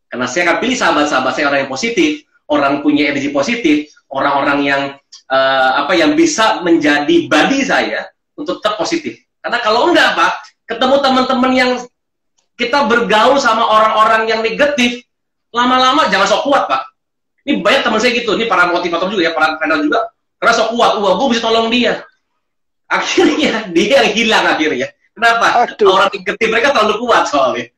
Karena saya akan pilih sahabat-sahabat saya orang yang positif, orang punya energi positif, orang-orang yang yang bisa menjadi buddy saya untuk tetap positif. Karena kalau enggak, Pak, ketemu teman-teman yang kita bergaul sama orang-orang yang negatif, lama-lama jangan sok kuat, Pak. Ini banyak teman saya gitu, ini para motivator juga ya, para trainer juga, karena sok kuat, gue bisa tolong dia. Akhirnya, dia yang hilang akhirnya. Kenapa? Aduh. Orang negatif mereka terlalu kuat soalnya.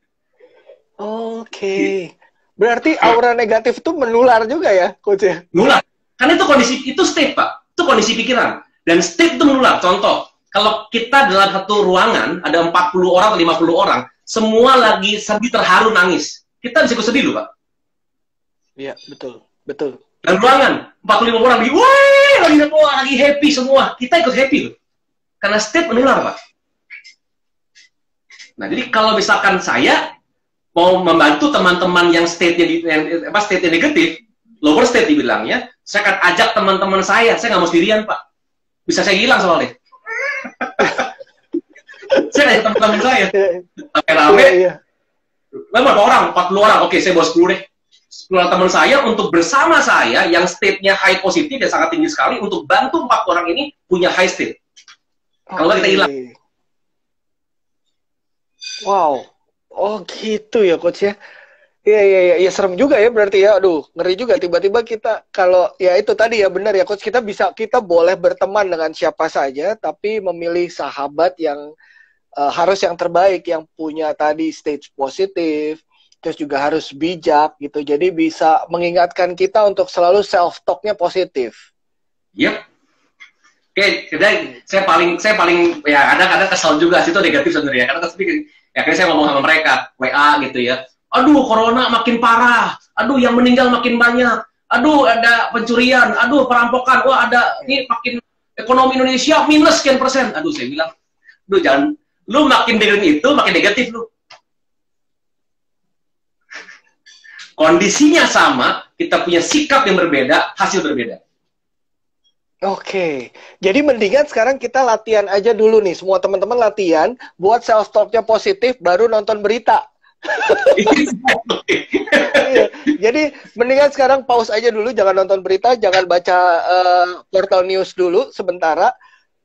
Oke. Berarti aura negatif itu menular juga ya, Coach ya? Menular. Karena itu itu state, Pak. Itu kondisi pikiran. Dan state itu menular. Contoh, kalau kita dalam satu ruangan, ada 40 orang atau 50 orang, semua lagi sedih, terharu, nangis. Kita bisa ikut sedih loh, Pak. Iya, betul. Betul. Dan ruangan, 45 orang lagi happy semua. Kita ikut happy loh. Karena state menular, Pak. Nah, jadi kalau misalkan saya mau membantu teman-teman yang state-nya negatif, lower state dibilangnya, saya akan ajak teman-teman saya nggak mau sendirian, Pak. Bisa saya hilang soalnya. Saya ajak teman-teman saya. Rame-rame. Berapa orang? 40 orang. Oke, saya bawa 10 deh. 10 teman saya untuk bersama saya yang state-nya high positif yang sangat tinggi sekali untuk bantu 4 orang ini punya high state. Kalau kita hilang. Wow. Oh gitu ya, Coach ya. Iya, serem juga ya berarti ya. Aduh, ngeri juga tiba-tiba kita kalau ya itu tadi ya benar ya, Coach, kita boleh berteman dengan siapa saja tapi memilih sahabat yang harus yang terbaik, yang punya tadi stage positif, terus juga harus bijak gitu. Jadi bisa mengingatkan kita untuk selalu self talk-nya positif. Yep. Oke, jadi saya paling ya kadang-kadang kesal juga sih, itu negatif sebenarnya. Karena akhirnya saya ngomong sama mereka, WA gitu ya. Aduh, corona makin parah. Aduh, yang meninggal makin banyak. Aduh, ada pencurian. Aduh, perampokan. Wah, ada ini makin ekonomi Indonesia minus sekian persen. Aduh, saya bilang, aduh jangan, lu makin dengerin itu, makin negatif lu. Kondisinya sama, kita punya sikap yang berbeda, hasil berbeda. Oke, jadi mendingan sekarang kita latihan aja dulu nih, semua teman-teman latihan buat self talk-nya positif, baru nonton berita. Iya. Jadi mendingan sekarang pause aja dulu, jangan nonton berita, jangan baca portal news dulu sementara.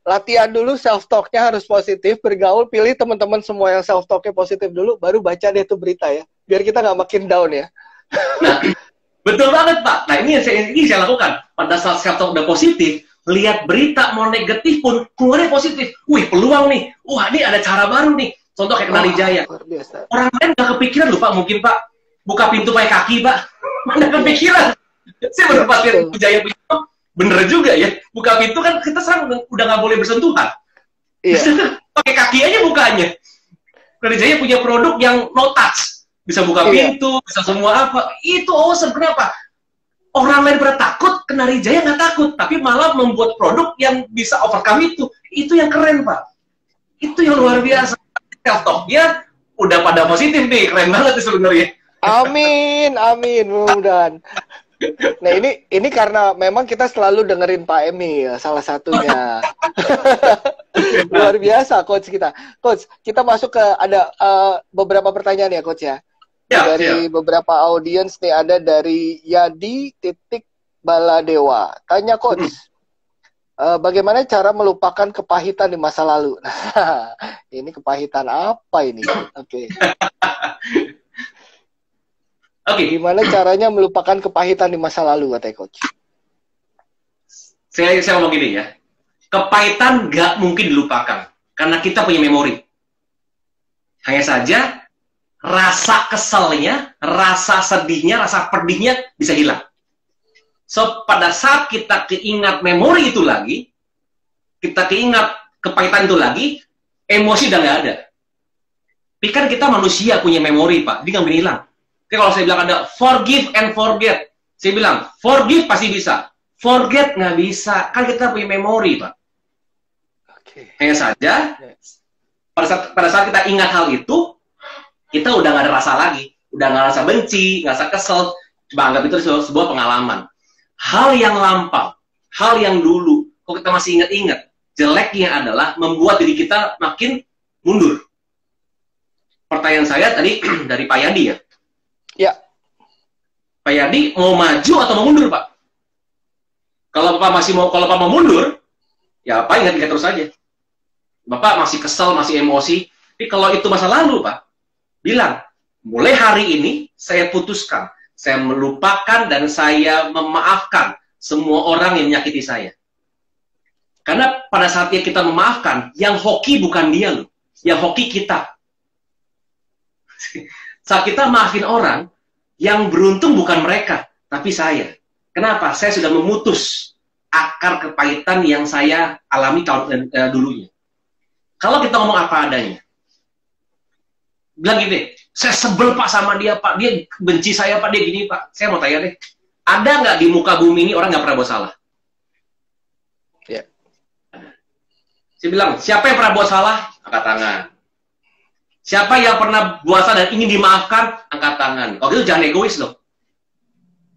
Latihan dulu self talk-nya harus positif, bergaul, pilih teman-teman semua yang self talk-nya positif dulu, baru baca deh tuh berita ya, biar kita nggak makin down ya. Nah, betul banget, Pak. Nah, ini yang saya lakukan. Pada saat self talk udah positif, lihat berita mau negatif pun keluarnya positif. Wih, peluang nih. Wah, ini ada cara baru nih. Contoh kayak Kenari Jaya. Orang lain nggak kepikiran loh, Pak. Mungkin Pak buka pintu pakai kaki, Pak. Mana kepikiran? Saya baru pas lihat Jaya punya, bener juga ya. Buka pintu kan kita sekarang udah nggak boleh bersentuhan. Iya. Pakai kaki aja bukanya. Kenari Jaya punya produk yang no touch. Bisa buka pintu, bisa semua apa. Itu awesome. Kenapa? Orang lain pada takut, Kenari Jaya nggak takut. Tapi malah membuat produk yang bisa overcome itu. Itu yang keren, Pak. Itu yang luar biasa. Self-talk-nya udah pada positif nih. Keren banget sih sebenarnya. Amin, amin. Mudah-mudahan. Nah, ini karena memang kita selalu dengerin Pak Emil, salah satunya. Luar biasa, Coach kita. Coach, kita masuk ke ada beberapa pertanyaan ya, Coach ya. Dari beberapa audiens nih, ada dari Yadi Baladewa. Tanya coach, bagaimana cara melupakan kepahitan di masa lalu? Nah, ini kepahitan apa ini? Oke. Oke. Gimana caranya melupakan kepahitan di masa lalu, katanya coach? Saya ngomong gini ya. Kepahitan nggak mungkin dilupakan. Karena kita punya memori. Hanya saja, rasa keselnya, rasa sedihnya, rasa pedihnya bisa hilang. So, pada saat kita keingat memori itu lagi, kita keingat kepahitan itu lagi, emosi udah nggak ada. Tapi kan kita manusia punya memori, Pak. Dia nggak bisa hilang. Jadi kalau saya bilang ada forgive and forget, saya bilang, forgive pasti bisa. Forget nggak bisa. Kan kita punya memori, Pak. Okay. Hanya saja, pada saat kita ingat hal itu, kita udah nggak ada rasa lagi. Udah nggak rasa benci, nggak rasa kesel. Coba anggap itu sebuah pengalaman. Hal yang lampau, hal yang dulu, kalau kita masih ingat-ingat, jeleknya adalah membuat diri kita makin mundur. Pertanyaan saya tadi dari Pak Yadi ya? Ya. Pak Yadi mau maju atau mau mundur, Pak? Kalau Bapak mau mundur, ya Pak ingat-ingat terus aja. Bapak masih kesel, masih emosi. Tapi kalau itu masa lalu, Pak, bilang, mulai hari ini saya putuskan. Saya melupakan dan saya memaafkan semua orang yang menyakiti saya. Karena pada saat kita memaafkan, yang hoki bukan dia loh. Yang hoki kita. Saat kita maafin orang, yang beruntung bukan mereka, tapi saya. Kenapa? Saya sudah memutus akar kepahitan yang saya alami dulunya. Kalau kita ngomong apa adanya, bilang gini, saya sebel Pak sama dia Pak, dia benci saya Pak, dia gini Pak. Saya mau tanya deh, ada nggak di muka bumi ini orang nggak pernah buat salah? Ya. Saya bilang, siapa yang pernah buat salah? Angkat tangan. Siapa yang pernah buat salah dan ingin dimaafkan? Angkat tangan. Kalau itu jangan egois loh.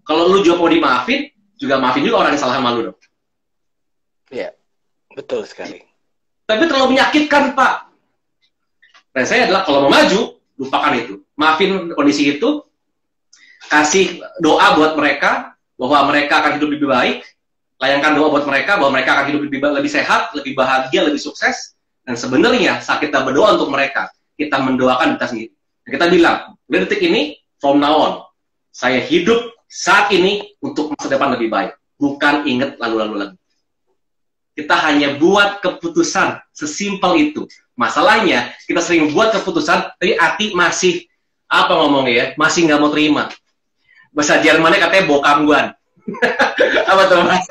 Kalau lu juga mau dimaafin, juga maafin juga orang yang salah sama lu dong. Iya, betul sekali. Tapi terlalu menyakitkan Pak. Dan saya adalah kalau mau maju, lupakan itu. Maafin kondisi itu, kasih doa buat mereka, bahwa mereka akan hidup lebih baik, layangkan doa buat mereka, bahwa mereka akan hidup lebih sehat, lebih bahagia, lebih sukses, dan sebenarnya saat kita berdoa untuk mereka, kita mendoakan kita sendiri. Kita bilang, dari detik ini, from now on, saya hidup saat ini untuk masa depan lebih baik. Bukan ingat lalu-lalu lagi. Kita hanya buat keputusan, sesimpel itu. Masalahnya, kita sering buat keputusan, tapi hati masih, apa ngomongnya ya, masih nggak mau terima. Bahasa Jermannya katanya bokamguan. Apa tuh Mas?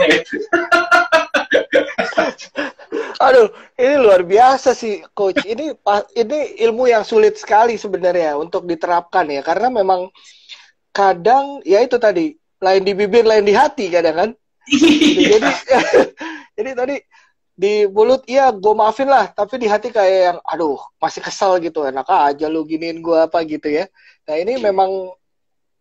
Aduh, ini luar biasa sih, Coach. Ini ilmu yang sulit sekali sebenarnya untuk diterapkan ya, karena memang kadang, ya itu tadi, lain di bibir, lain di hati kadang kan. Jadi tadi di mulut iya gue maafin lah, tapi di hati kayak yang aduh masih kesal gitu, enak aja lu giniin gue apa gitu ya. Nah ini memang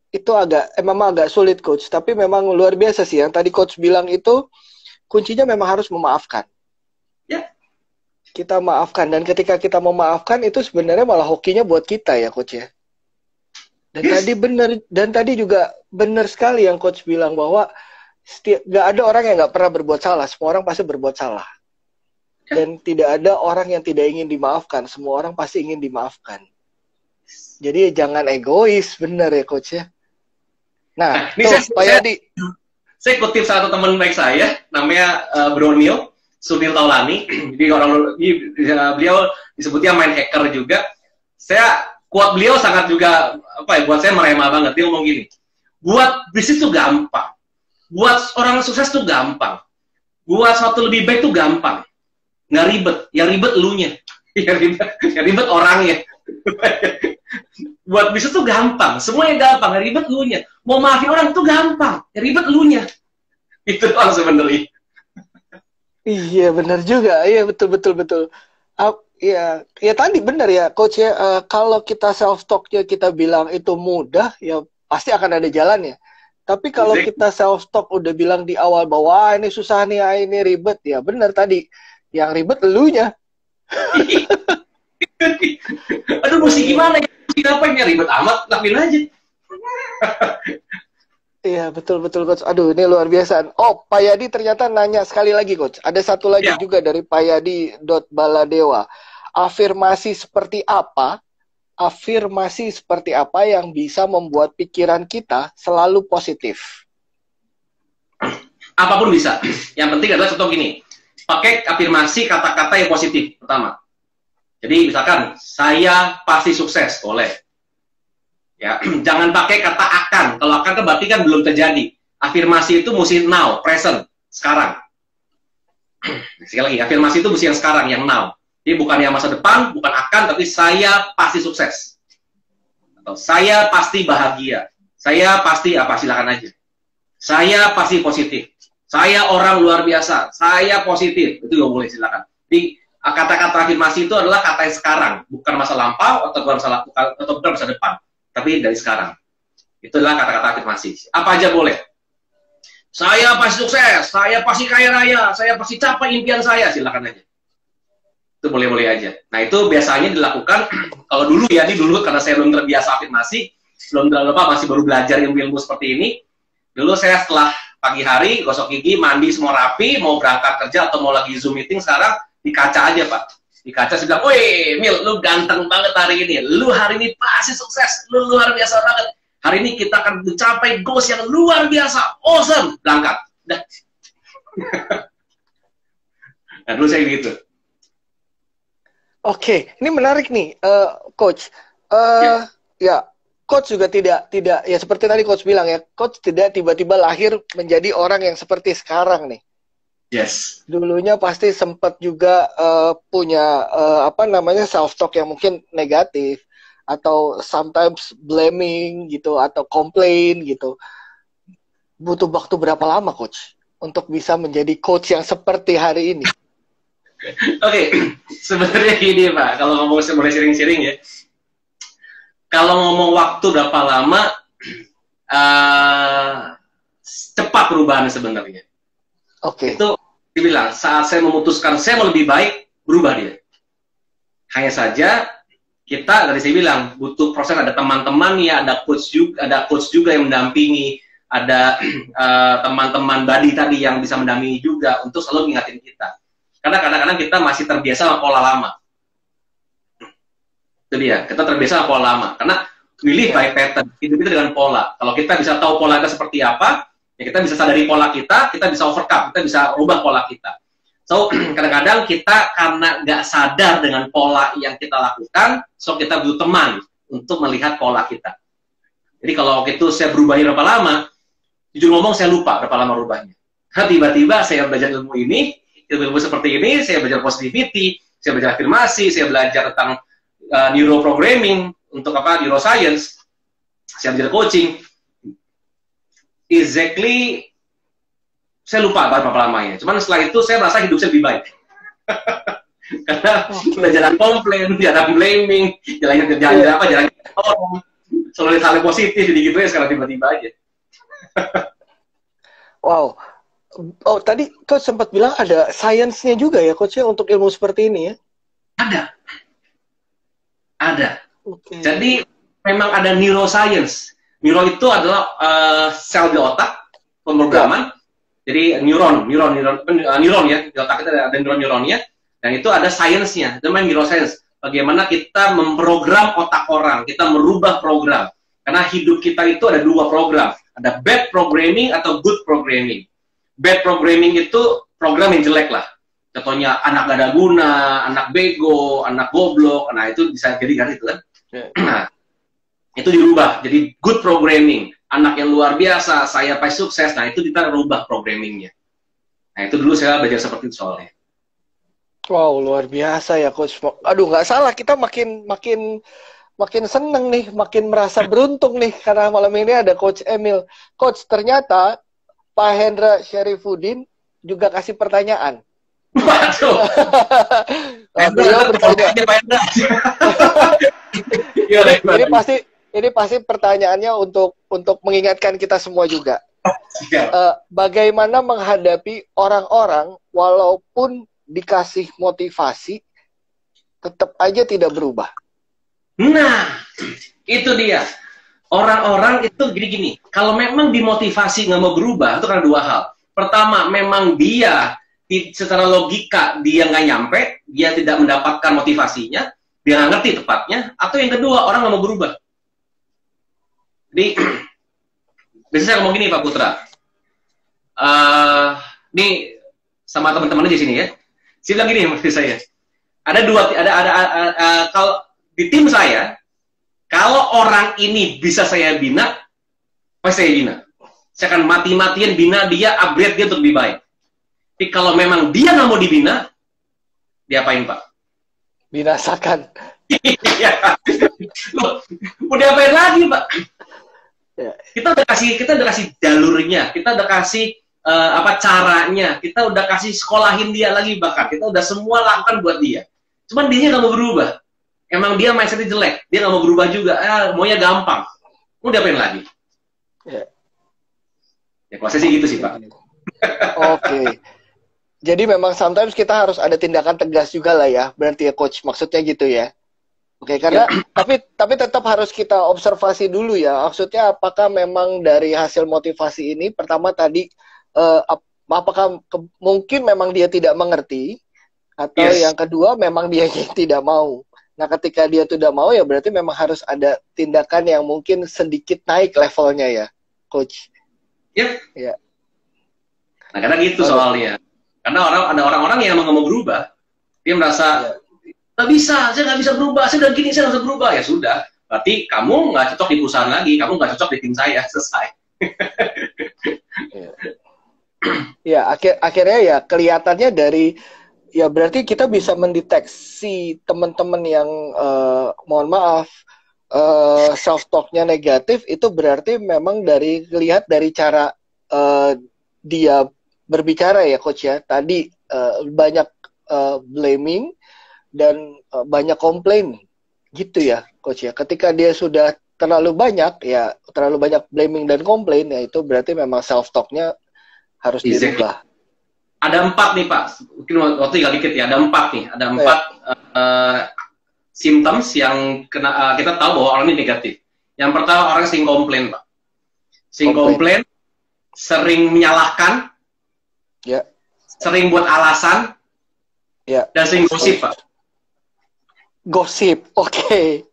itu memang agak sulit Coach, tapi memang luar biasa sih yang tadi Coach bilang itu kuncinya memang harus memaafkan. Ya. Kita maafkan, dan ketika kita memaafkan itu sebenarnya malah hokinya buat kita ya Coach ya. Dan tadi juga benar sekali yang Coach bilang bahwa gak ada orang yang gak pernah berbuat salah. Semua orang pasti berbuat salah. Dan tidak ada orang yang tidak ingin dimaafkan. Semua orang pasti ingin dimaafkan. Jadi jangan egois, benar ya Coach ya. Nah, ini Pak Yadi. Saya kutip satu teman baik saya, namanya Bro Neil, Sunil Taulani. Jadi beliau disebutnya main hacker juga. Saya quote beliau sangat juga buat saya meremah banget. Dia ngomong gini, buat bisnis tuh gampang. Buat orang sukses tuh gampang. Buat sesuatu lebih baik tuh gampang. Nggak ribet. Yang ribet elunya. Yang ribet orangnya. Buat bisnis tuh gampang. Semuanya gampang. Yang ribet elunya. Mau maafin orang tuh gampang. Yang ribet elunya. Itu doang sebenarnya. Iya benar juga. Iya betul. Ya tadi benar ya Coach ya. Kalau kita self talknya kita bilang itu mudah, ya pasti akan ada jalannya. Tapi kalau kita self-talk udah bilang di awal bahwa ini susah nih, ini ribet, ya benar tadi. Yang ribet elunya. Aduh, mesti gimana ya? Mesti ngapain ya? Ribet amat, lakuin aja. Iya, betul betul coach. Aduh, ini luar biasa. Oh, Pak Yadi ternyata nanya sekali lagi coach. Ada satu lagi Ya, juga dari Pak Yadi.baladewa. Afirmasi seperti apa? Afirmasi seperti apa yang bisa membuat pikiran kita selalu positif? apapun bisa. Yang penting adalah contoh gini, pakai afirmasi kata-kata yang positif pertama. Jadi misalkan saya pasti sukses, boleh. Ya, jangan pakai kata akan. Kalau akan kan berarti kan belum terjadi. Afirmasi itu mesti now, present, sekarang. Sekali lagi, afirmasi itu mesti yang sekarang, yang now. Jadi bukan yang masa depan, bukan akan, tapi saya pasti sukses. Atau saya pasti bahagia. Saya pasti apa, silakan aja. Saya pasti positif. Saya orang luar biasa. Saya positif. Itu juga boleh, silakan. Jadi kata-kata afirmasi itu adalah kata yang sekarang, bukan masa lampau atau bukan masa depan, tapi dari sekarang. Itu adalah kata-kata afirmasi. Apa aja boleh. Saya pasti sukses, saya pasti kaya raya, saya pasti capai impian saya, silakan aja. Itu boleh-boleh aja. Nah, itu biasanya dilakukan kalau dulu ya, ini dulu karena saya belum terbiasa afirmasi, belum terlalu apa, masih baru belajar ilmu-ilmu seperti ini. Dulu saya setelah pagi hari, gosok gigi, mandi semua rapi, mau berangkat kerja atau mau lagi Zoom meeting, sekarang di kaca aja, Pak. Di kaca saya bilang, "Woi, Mil, lu ganteng banget hari ini. Lu hari ini pasti sukses. Lu luar biasa banget. Hari ini kita akan mencapai goals yang luar biasa. Awesome." Berangkat. Udah. Nah, dulu saya gitu. Oke, ini menarik nih, coach. Ya. Ya, coach juga tidak ya seperti tadi coach bilang ya, coach tidak tiba-tiba lahir menjadi orang yang seperti sekarang nih. Yes. Dulunya pasti sempat juga punya apa namanya self talk yang mungkin negatif atau sometimes blaming gitu atau complain gitu. Butuh waktu berapa lama coach untuk bisa menjadi coach yang seperti hari ini? Oke, sebenarnya gini Pak, kalau ngomong mulai sharing-sharing ya, kalau ngomong waktu berapa lama, cepat perubahan sebenarnya. Oke. Itu dibilang, saat saya memutuskan saya mau lebih baik, berubah dia. Hanya saja, kita, tadi saya bilang, butuh proses, ada teman-teman ya, ada coach juga yang mendampingi, ada teman-teman buddy tadi yang bisa mendampingi juga, untuk selalu mengingatin kita. Karena kadang-kadang kita masih terbiasa sama pola lama. Itu dia, kita terbiasa sama pola lama. Karena we live by pattern, hidup kita dengan pola. Kalau kita bisa tahu pola kita seperti apa, ya kita bisa sadari pola kita bisa overcome, kita bisa ubah pola kita. So, kadang-kadang kita karena nggak sadar dengan pola yang kita lakukan, so kita butuh teman untuk melihat pola kita. Jadi kalau itu saya berubahnya berapa lama, jujur ngomong saya lupa berapa lama rubahnya. Karena tiba-tiba saya belajar ilmu ini, ilmu seperti ini, saya belajar positivity, saya belajar afirmasi, saya belajar tentang neuroprogramming, untuk apa, neuroscience, saya belajar coaching. Exactly, saya lupa berapa lamanya. Cuman setelah itu saya merasa hidup saya lebih baik. Karena udah jarang komplain, jarang blaming, jarang orang, selalu hal positif, jadi gitu ya sekarang tiba-tiba aja. Wow. Oh, tadi coach sempat bilang ada sainsnya juga ya coach ya untuk ilmu seperti ini ya? Ada. Okay. Jadi memang ada neuroscience. Neuro itu adalah sel di otak, pemrograman. Jadi neuron ya, di otak kita ada neuronnya, dan itu ada sainsnya, namanya neuroscience. Bagaimana kita memprogram otak orang, kita merubah program. Karena hidup kita itu ada dua program, ada bad programming atau good programming. Bad programming itu program yang jelek lah. Contohnya anak gak ada guna, anak bego, anak goblok, nah itu bisa jadi kan itu kan. Nah, itu dirubah jadi good programming. Anak yang luar biasa, saya pasti sukses, nah itu kita rubah programmingnya. Nah itu dulu saya belajar seperti itu soalnya. Wow, luar biasa ya coach. Aduh, nggak salah, kita makin seneng nih, makin merasa beruntung nih karena malam ini ada coach Emil. Coach, ternyata Pak Hendra Syarifuddin juga kasih pertanyaan. Waduh. Beliau bertanya. Ini pasti pertanyaannya untuk mengingatkan kita semua juga. Bagaimana menghadapi orang-orang walaupun dikasih motivasi tetap aja tidak berubah? Nah, itu dia. Orang-orang itu gini-gini, kalau memang dimotivasi nggak mau berubah, itu karena dua hal. Pertama, memang dia secara logika dia nggak nyampe, dia tidak mendapatkan motivasinya, dia nggak ngerti tepatnya, atau yang kedua, orang nggak mau berubah. Jadi, biasanya saya ngomong gini Pak Putra, ini sama teman-teman aja sini ya. Saya bilang gini maksud saya, kalau di tim saya, kalau orang ini bisa saya bina, pasti saya bina. Saya akan mati-matian bina dia, upgrade dia untuk lebih baik. Tapi kalau memang dia nggak mau dibina, diapain Pak? Binasakan. Loh, mau diapain lagi Pak? Kita udah kasih jalurnya, kita udah kasih caranya, kita udah kasih sekolahin dia lagi, bahkan kita udah semua lakukan buat dia. Cuman dia nggak mau berubah. Emang dia mindsetnya jelek, dia nggak mau berubah juga. Maunya gampang. Mau diapain lagi? Ya kalau saya sih gitu sih Pak. Oke. Jadi memang sometimes kita harus ada tindakan tegas juga lah ya. Berarti ya coach, maksudnya gitu ya. Oke, karena tapi tetap harus kita observasi dulu ya. Maksudnya apakah memang dari hasil motivasi ini pertama tadi apakah mungkin memang dia tidak mengerti, atau yang kedua memang dia tidak mau. Nah, ketika dia tidak mau ya berarti memang harus ada tindakan yang mungkin sedikit naik levelnya ya, coach. Ya. Nah, karena gitu soalnya. Karena ada orang-orang yang emang nggak mau berubah. Dia merasa nggak bisa, saya nggak bisa berubah, saya udah gini, saya nggak bisa berubah. Ya sudah, berarti kamu nggak cocok di perusahaan lagi, kamu nggak cocok di tim saya, selesai. Ya, akhirnya ya kelihatannya dari, ya berarti kita bisa mendeteksi teman-teman yang mohon maaf self-talk-nya negatif, itu berarti memang lihat dari cara dia berbicara ya coach ya. Tadi banyak blaming dan banyak komplain gitu ya coach ya. Ketika dia sudah terlalu banyak blaming dan komplain, ya itu berarti memang self-talk-nya harus dirubah. Ada 4 nih Pak, mungkin waktu tinggal dikit ya. Ada 4 nih, ada 4 symptoms yang kita tahu bahwa orang ini negatif. Yang pertama, orang sering komplain Pak. Sering komplain, sering menyalahkan, sering buat alasan, dan sering gosip Pak. Gosip, oke.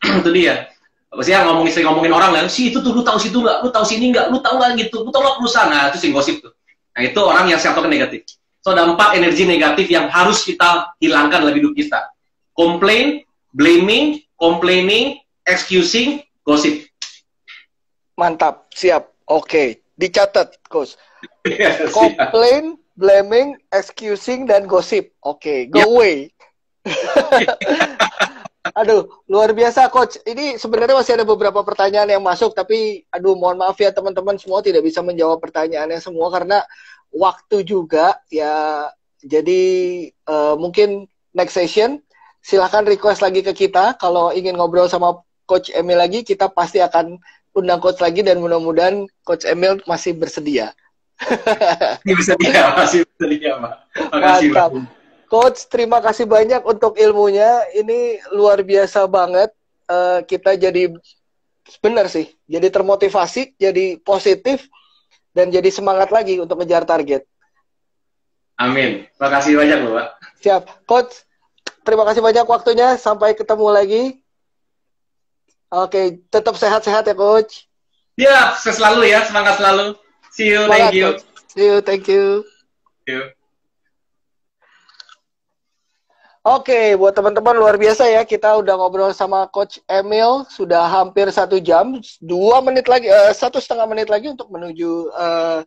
Itu dia. Maksudnya sering ngomongin orang lah, itu tuh lu tahu situ nggak, lu tahu sini nggak, lu tahu nggak gitu, lu tahu nggak perusahaan, nah itu sering gosip tuh. Nah itu orang yang self-talk negatif. So ada 4 energi negatif yang harus kita hilangkan dalam hidup kita. Complain, blaming, complaining, excusing, gossip. Mantap, siap. Oke, dicatat, coach. Complain, blaming, excusing, dan gossip. Oke, go away. Aduh, luar biasa coach. Ini sebenarnya masih ada beberapa pertanyaan yang masuk, tapi aduh mohon maaf ya teman-teman semua tidak bisa menjawab pertanyaannya semua karena waktu juga ya. Jadi mungkin next session silahkan request lagi ke kita. Kalau ingin ngobrol sama Coach Emil lagi, kita pasti akan undang coach lagi dan mudah-mudahan Coach Emil masih bersedia. Masih bersedia, Pak. Makasih, Mantap. Coach, terima kasih banyak untuk ilmunya. Ini luar biasa banget. Kita jadi benar sih, jadi termotivasi, jadi positif, dan jadi semangat lagi untuk ngejar target. Amin. Terima kasih banyak, Pak. Siap. Coach, terima kasih banyak waktunya. Sampai ketemu lagi. Oke, tetap sehat-sehat ya, Coach. Ya, selalu ya. Semangat selalu. See you. Semangat, thank you. Coach. See you, thank you. Thank you. Oke, buat teman-teman luar biasa ya, kita udah ngobrol sama Coach Emil sudah hampir 1 jam, 2 menit lagi, 1,5 menit lagi untuk menuju 1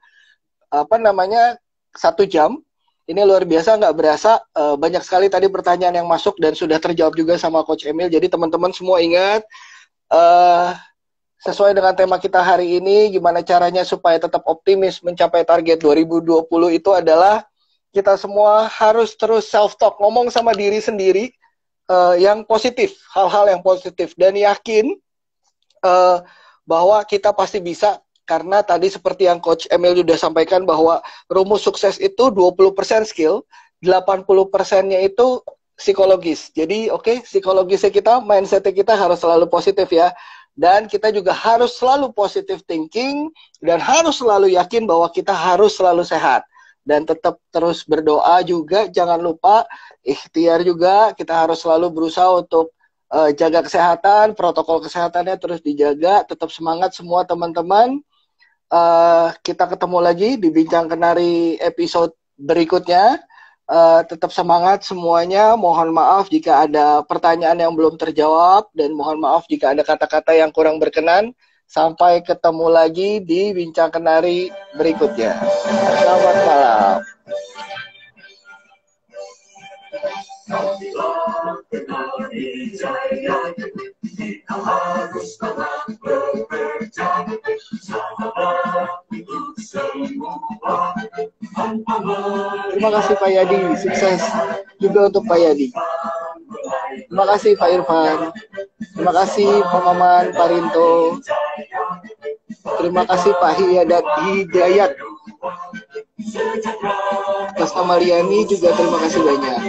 jam. Ini luar biasa, nggak berasa, banyak sekali tadi pertanyaan yang masuk dan sudah terjawab juga sama Coach Emil. Jadi teman-teman semua ingat, sesuai dengan tema kita hari ini, gimana caranya supaya tetap optimis mencapai target 2020 itu adalah kita semua harus terus self-talk, ngomong sama diri sendiri yang positif, hal-hal yang positif, dan yakin bahwa kita pasti bisa, karena tadi seperti yang Coach Emil sudah sampaikan bahwa rumus sukses itu 20% skill, 80%-nya itu psikologis. Jadi psikologisnya kita, mindset-nya kita harus selalu positif ya. Dan kita juga harus selalu positive thinking dan harus selalu yakin bahwa kita harus selalu sehat. Dan tetap terus berdoa juga, jangan lupa ikhtiar juga, kita harus selalu berusaha untuk jaga kesehatan, protokol kesehatannya terus dijaga, tetap semangat semua teman-teman. Kita ketemu lagi di Bincang Kenari episode berikutnya. Tetap semangat semuanya. Mohon maaf jika ada pertanyaan yang belum terjawab dan mohon maaf jika ada kata-kata yang kurang berkenan. Sampai ketemu lagi di Bincang Kenari berikutnya. Selamat malam. Terima kasih Pak Yadi, sukses juga untuk Pak Yadi. Terima kasih Pak Irfan. Terima kasih Pak Maman, Pak Rinto. Terima kasih Pak Hidayat. Mas Amaliani juga terima kasih banyak.